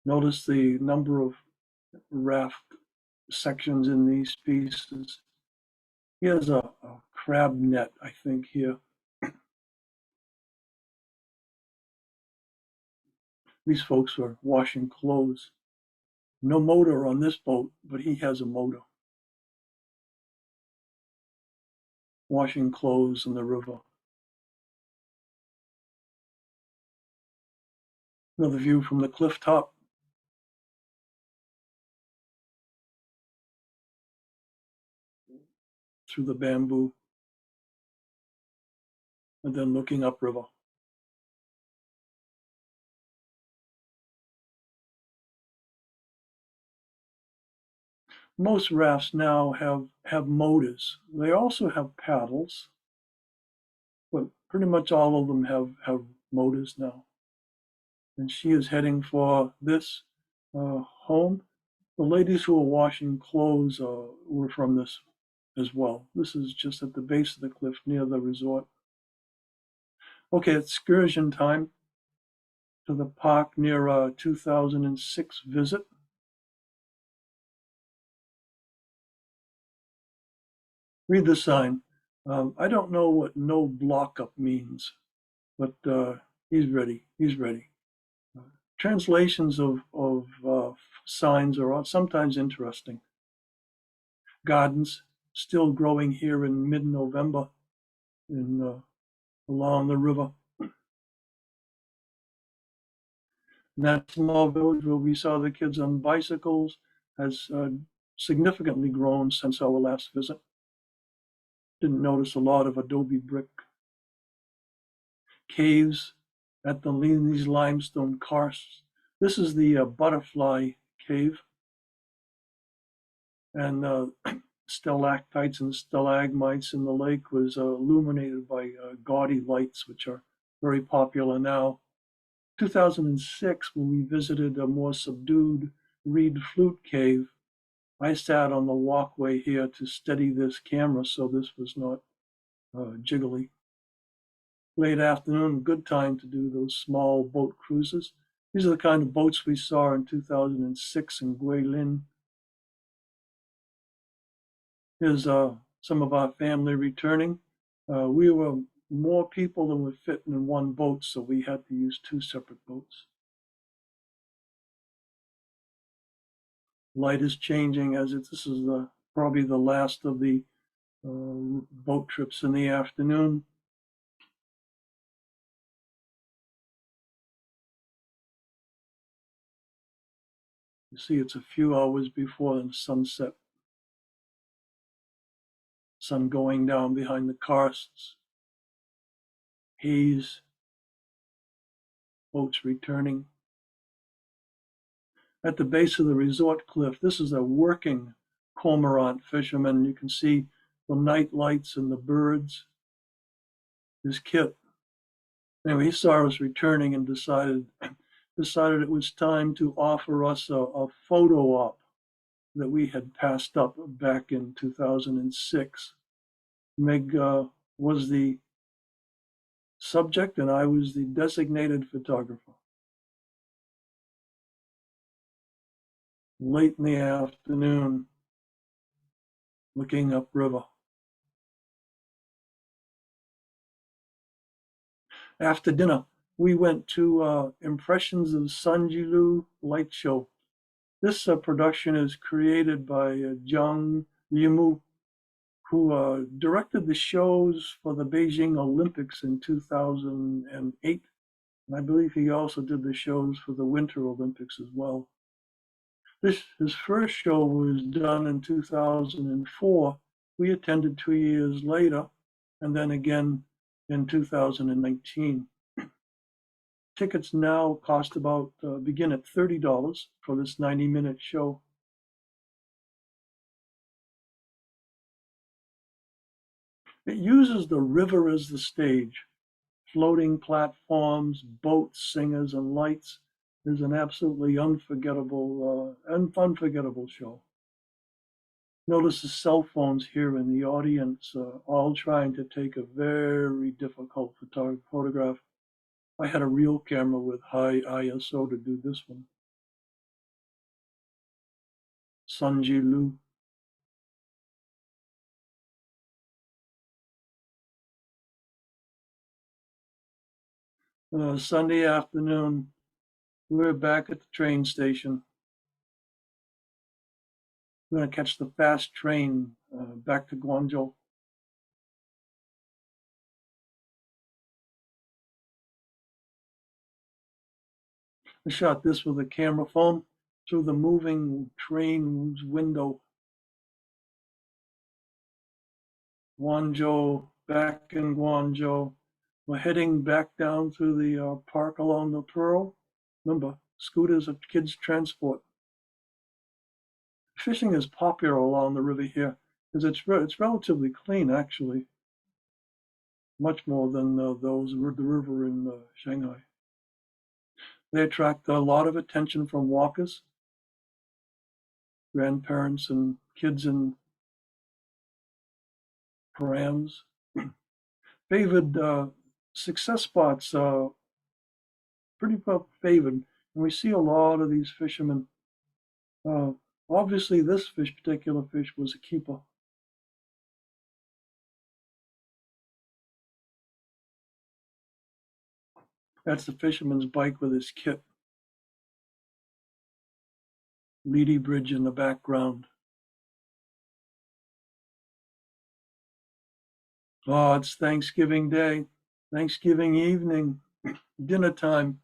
Notice the number of raft sections in these pieces. Here's a crab net, I think, here. These folks are washing clothes. No motor on this boat, but he has a motor. Washing clothes in the river. Another view from the cliff top. Through the bamboo. And then looking upriver. most rafts now have motors. They also have paddles, but pretty much all of them have motors now. And she is heading for this home. The ladies who are washing clothes were from this as well. This is just at the base of the cliff near the resort. Okay, excursion time to the park near a 2006 visit. Read the sign. I don't know what no block up means, but he's ready. He's ready. Translations of signs are sometimes interesting. Gardens still growing here in mid-November along the river. And that small village where we saw the kids on bicycles has significantly grown since our last visit. Didn't notice a lot of adobe brick. Caves at these limestone karsts. This is the butterfly cave. And stalactites and stalagmites in the lake was illuminated by gaudy lights, which are very popular now. 2006, when we visited a more subdued reed flute cave, I sat on the walkway here to steady this camera so this was not jiggly. Late afternoon, good time to do those small boat cruises. These are the kind of boats we saw in 2006 in Lynn. Here's some of our family returning. We were more people than would fit in one boat, so we had to use 2 separate boats. Light is changing as this is probably the last of the boat trips in the afternoon. You see, it's a few hours before the sunset. Sun going down behind the karsts. Haze. Boats returning. At the base of the resort cliff, this is a working cormorant fisherman. You can see the night lights and the birds. His kit. Anyway, he saw us returning and decided it was time to offer us a photo op that we had passed up back in 2006. Meg was the subject and I was the designated photographer. Late in the afternoon, looking upriver. After dinner, we went to Impressions of Sanjilu light show. This production is created by Zhang Yimu, who directed the shows for the Beijing Olympics in 2008. And I believe he also did the shows for the Winter Olympics as well. His first show was done in 2004. We attended 2 years later, and then again in 2019. Tickets now cost begin at $30 for this 90-minute show. It uses the river as the stage. Floating platforms, boats, singers, and lights. Is an absolutely unforgettable show. Notice the cell phones here in the audience, all trying to take a very difficult photograph. I had a real camera with high ISO to do this one. Sanjilu. Sunday afternoon, we're back at the train station. We're going to catch the fast train back to Guangzhou. I shot this with a camera phone through the moving train's window. Guangzhou, back in Guangzhou. We're heading back down through the park along the Pearl. Remember, scooters are kids' transport. fishing is popular along the river here because it's relatively clean, actually, much more than the river in Shanghai. They attract a lot of attention from walkers, grandparents, and kids in params. Favored success spots are pretty well favored, and we see a lot of these fishermen. Obviously, this particular fish was a keeper. That's the fisherman's bike with his kit. Leedy Bridge in the background. Oh, it's Thanksgiving Day, Thanksgiving evening, dinner time.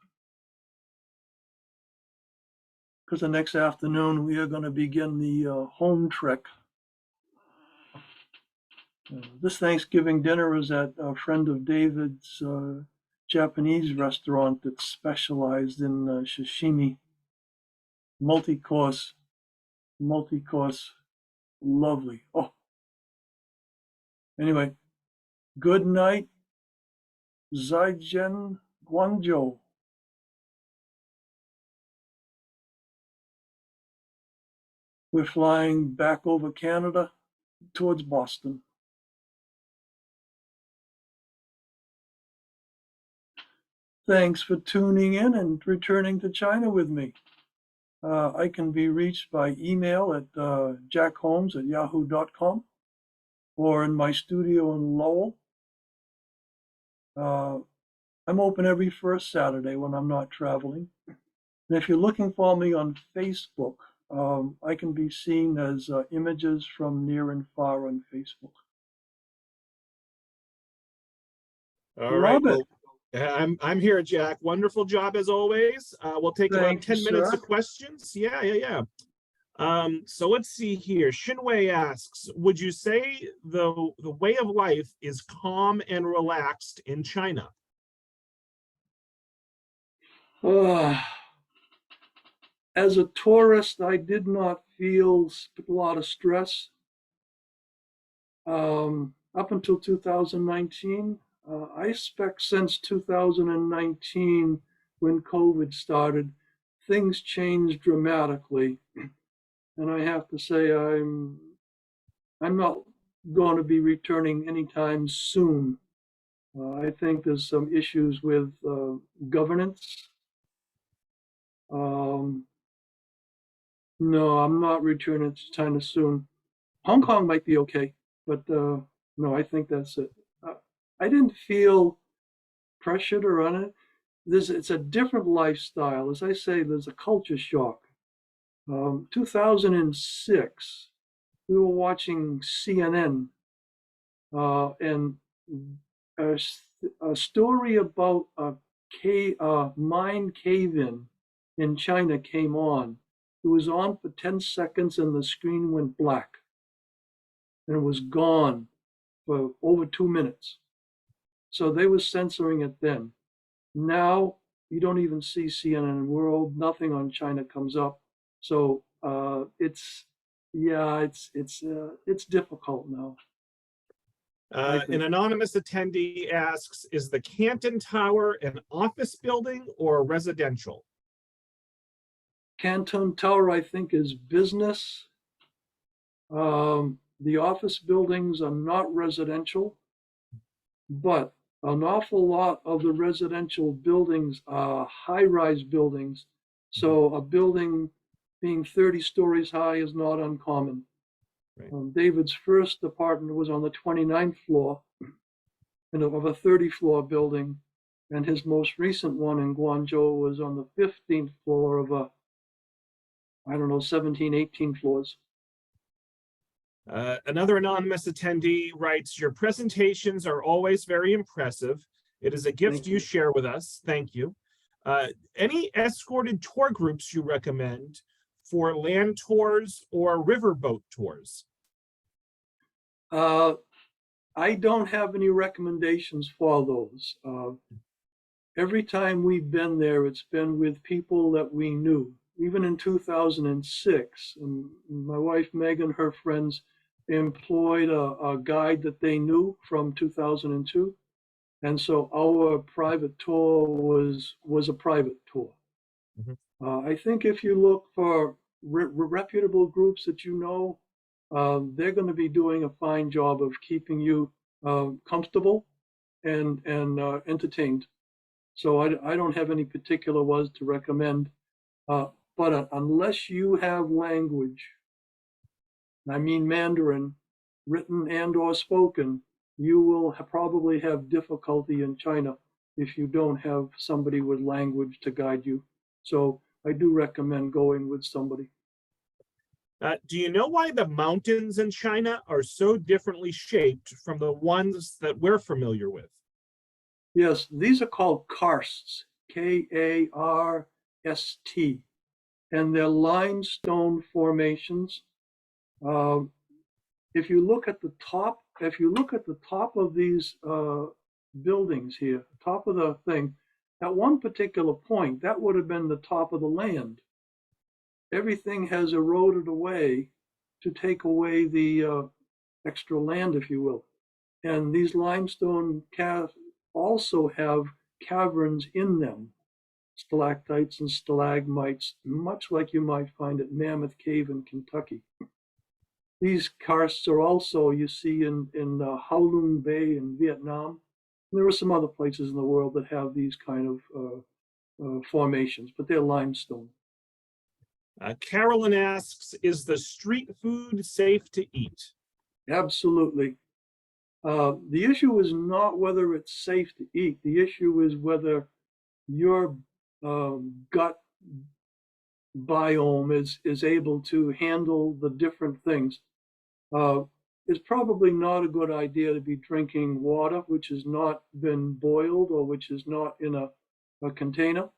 Because the next afternoon we are going to begin the home trek. This Thanksgiving dinner is at a friend of David's Japanese restaurant that's specialized in sashimi. Multi-course, lovely. Oh, anyway, good night, Zaijian, Guangzhou. We're flying back over Canada towards Boston. Thanks for tuning in and returning to China with me. I can be reached by email at jackholmes@yahoo.com or in my studio in Lowell. I'm open every first Saturday when I'm not traveling. And if you're looking for me on Facebook, I can be seen as Images from Near and Far on Facebook. All right. Well, I'm here, Jack. Wonderful job as always. We'll take about 10 minutes of questions. Yeah. So let's see here. Shinwei asks, would you say the way of life is calm and relaxed in China? As a tourist, I did not feel a lot of stress. Up until 2019, I expect since 2019, when COVID started, things changed dramatically. And I have to say, I'm not going to be returning anytime soon. I think there's some issues with governance. No, I'm not returning to China soon. Hong Kong might be okay, but no, I think that's it. I didn't feel pressured or on it. It's a different lifestyle. As I say, there's a culture shock. 2006, we were watching CNN, and a story about a mine cave-in China came on. It was on for 10 seconds and the screen went black. And it was gone for over 2 minutes. So they were censoring it then. Now you don't even see CNN World. Nothing on China comes up. So it's difficult now. An anonymous attendee asks, is the Canton Tower an office building or residential? Canton Tower, I think, is business. The office buildings are not residential, but an awful lot of the residential buildings are high-rise buildings. So a building being 30 stories high is not uncommon. Right. David's first apartment was on the 29th floor of a 30-floor building, and his most recent one in Guangzhou was on the 15th floor of a, 17, 18 floors. Another anonymous attendee writes, your presentations are always very impressive. It is a gift you share with us. Thank you. Any escorted tour groups you recommend for land tours or riverboat tours? I don't have any recommendations for those. Every time we've been there, it's been with people that we knew. even in 2006, my wife Megan, her friends employed a guide that they knew from 2002. And so our private tour was a private tour. Mhm. I think if you look for reputable groups that you know, they're going to be doing a fine job of keeping you comfortable and entertained. So I don't have any particular ones to recommend. But unless you have language, I mean Mandarin, written and or spoken, you will probably have difficulty in China if you don't have somebody with language to guide you. So I do recommend going with somebody. Do you know why the mountains in China are so differently shaped from the ones that we're familiar with? Yes, these are called karsts, Karst, and they're limestone formations. Um, if you look at the top, of these buildings here, top of the thing, at one particular point, that would have been the top of the land. Everything has eroded away to take away the extra land, if you will. And these limestone also have caverns in them, stalactites and stalagmites, much like you might find at Mammoth Cave in Kentucky. These karsts are also, you see, in Kowloon Bay in Vietnam. There are some other places in the world that have these kind of formations, but they're limestone. Carolyn asks, is the street food safe to eat? Absolutely. The issue is not whether it's safe to eat. The issue is whether your gut biome is able to handle the different things. It's probably not a good idea to be drinking water which has not been boiled or which is not in a container.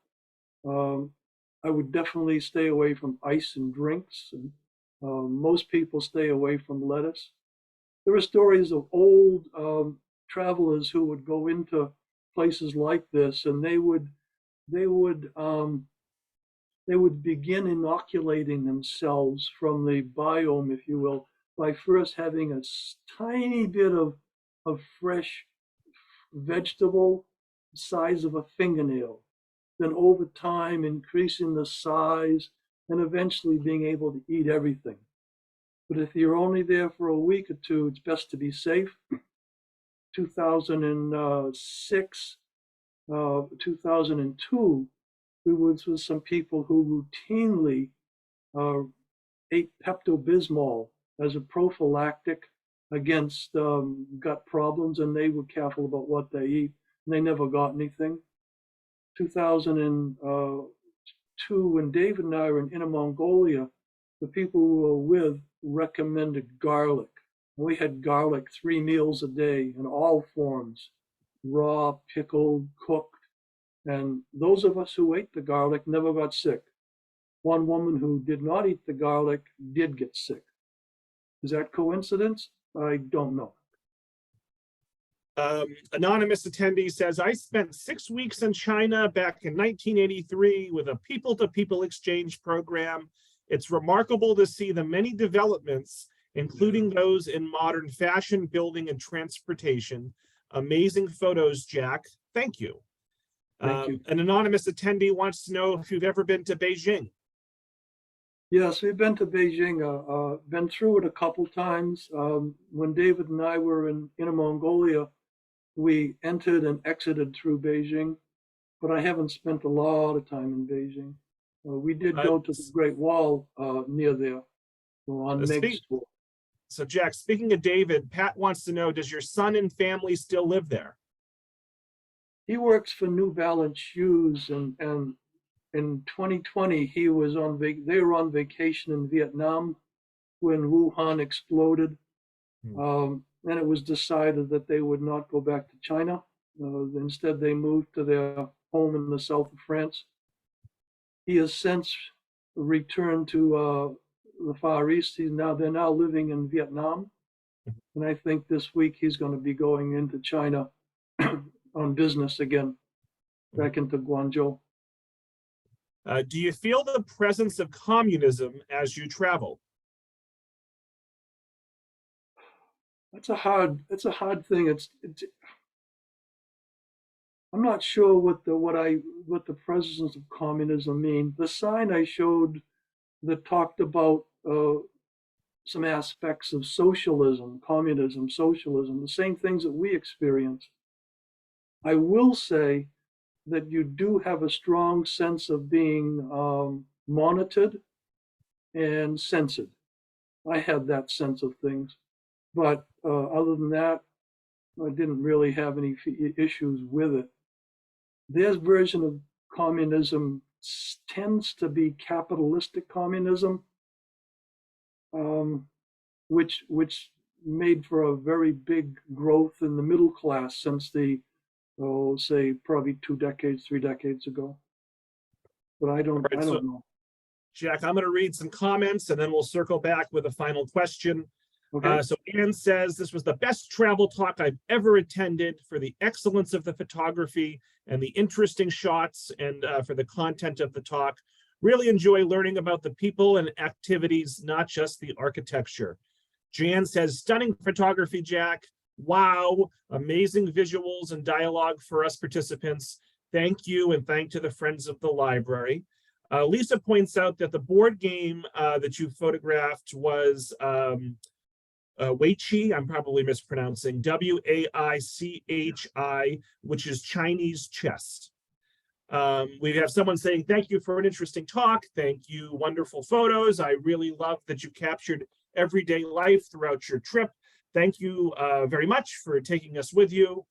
I would definitely stay away from ice and drinks. And most people stay away from lettuce. There are stories of old travelers who would go into places like this, and they would begin inoculating themselves from the biome, if you will, by first having a tiny bit of fresh vegetable size of a fingernail, then over time increasing the size and eventually being able to eat everything. But if you're only there for a week or two, it's best to be safe. 2006, 2002, we was with some people who routinely ate Pepto-Bismol as a prophylactic against gut problems, and they were careful about what they eat, and they never got anything. 2002, when David and I were in Inner Mongolia, the people we were with recommended garlic. We had garlic 3 meals a day in all forms, raw, pickled, cooked. And those of us who ate the garlic never got sick. One woman who did not eat the garlic did get sick. Is that coincidence? I don't know. Anonymous attendee says, I spent 6 weeks in China back in 1983 with a people-to-people exchange program. It's remarkable to see the many developments, including those in modern fashion, building, and transportation. Amazing photos, Jack. Thank you. Thank you. An anonymous attendee wants to know if you've ever been to Beijing. Yes, we've been to Beijing, been through it a couple times. When David and I were in Inner Mongolia, we entered and exited through Beijing, but I haven't spent a lot of time in Beijing. We did go to the Great Wall near there on Meg's tour. So Jack, speaking of David, Pat wants to know, does your son and family still live there? He works for New Balance shoes, and in 2020 they were on vacation in Vietnam when Wuhan exploded. And it was decided that they would not go back to China. Instead, they moved to their home in the south of France. He has since returned to the Far East. They're now living in Vietnam, and I think this week he's going to be going into China on business again, back into Guangzhou. Do you feel the presence of communism as you travel? That's a hard thing. I'm not sure what the presence of communism mean. The sign I showed that talked about some aspects of socialism, communism, socialism, the same things that we experience. I will say that you do have a strong sense of being monitored and censored. I had that sense of things, but other than that, I didn't really have any issues with it. Their version of communism tends to be capitalistic communism, um, which made for a very big growth in the middle class since the, oh, say probably 2 decades, 3 decades ago. But I All don't right, so know. Jack, I'm going to read some comments and then we'll circle back with a final question. Okay. So Ann says, this was the best travel talk I've ever attended for the excellence of the photography and the interesting shots and for the content of the talk. Really enjoy learning about the people and activities, not just the architecture. Jan says, stunning photography, Jack. Wow, amazing visuals and dialogue for us participants. Thank you, and thank to the Friends of the Library. Lisa points out that the board game that you photographed was Weiqi, I'm probably mispronouncing, Waichi, which is Chinese chess. We have someone saying, thank you for an interesting talk. Thank you, wonderful photos. I really love that you captured everyday life throughout your trip. Thank you very much for taking us with you.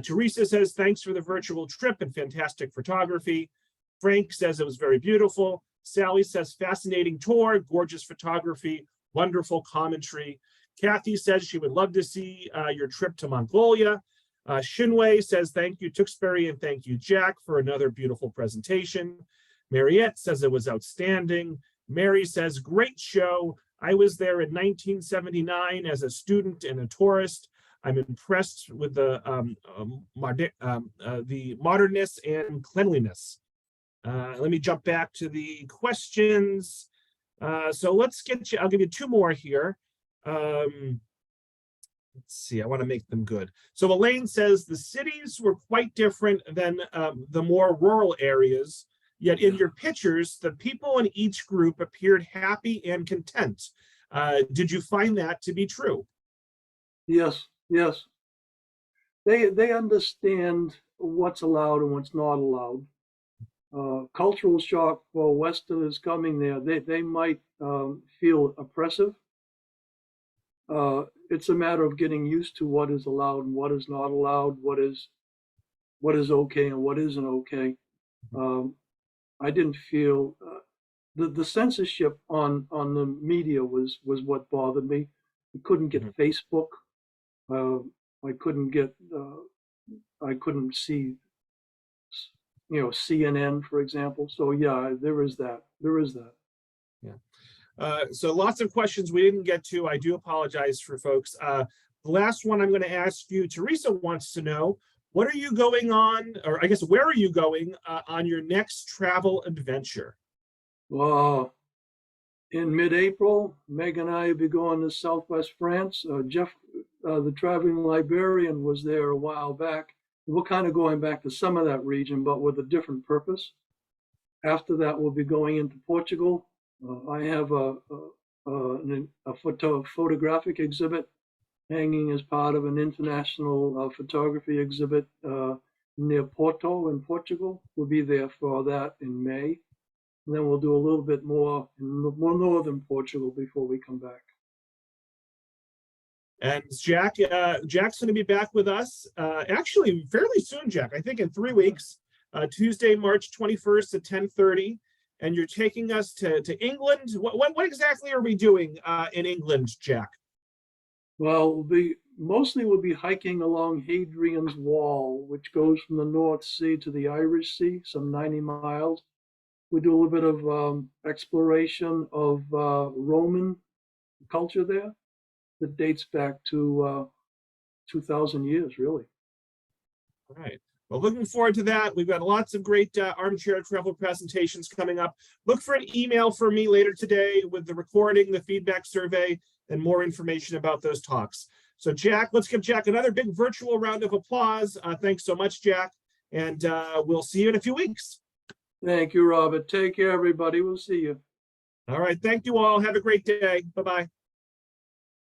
Teresa says, thanks for the virtual trip and fantastic photography. Frank says it was very beautiful. Sally says, fascinating tour, gorgeous photography, wonderful commentary. Kathy says she would love to see your trip to Mongolia. Shinwei says, thank you, Tewksbury, and thank you, Jack, for another beautiful presentation. Mariette says it was outstanding. Mary says, great show. I was there in 1979 as a student and a tourist. I'm impressed with the modernness and cleanliness. Let me jump back to the questions. So let's get you, I'll give you two more here. Let's see, I want to make them good. So Elaine says the cities were quite different than the more rural areas, yet in your pictures, the people in each group appeared happy and content. Did you find that to be true? Yes, yes. They understand what's allowed and what's not allowed. Cultural shock for Westerners coming there, they might feel oppressive. It's a matter of getting used to what is allowed and what is not allowed, what is okay and what isn't okay. I didn't feel the censorship on the media was what bothered me. We couldn't get Facebook. I couldn't get. I couldn't see, CNN, for example. So yeah, there is that. There is that. Yeah. So lots of questions we didn't get to. I do apologize for folks. The last one I'm going to ask you, Teresa wants to know, what are you going on, or I guess, where are you going on your next travel adventure? In mid-April, Meg and I will be going to Southwest France. Jeff, the traveling librarian, was there a while back. We're kind of going back to some of that region, but with a different purpose. After that, we'll be going into Portugal. I have a photographic exhibit hanging as part of an international photography exhibit near Porto in Portugal. We'll be there for that in May. And then we'll do a little bit more in more northern Portugal before we come back. And Jack's going to be back with us actually fairly soon, Jack. I think in 3 weeks, Tuesday, March 21st at 10:30. And you're taking us to England. What exactly are we doing in England, Jack? Well, we'll be hiking along Hadrian's Wall, which goes from the North Sea to the Irish Sea, some 90 miles. We do a little bit of exploration of Roman culture there that dates back to 2,000 years, really. All right. Well, looking forward to that. We've got lots of great armchair travel presentations coming up. Look for an email from me later today with the recording, the feedback survey, and more information about those talks. So Jack, let's give Jack another big virtual round of applause. Thanks so much, Jack. And we'll see you in a few weeks. Thank you, Robert. Take care, everybody. We'll see you. All right. Thank you all. Have a great day. Bye-bye.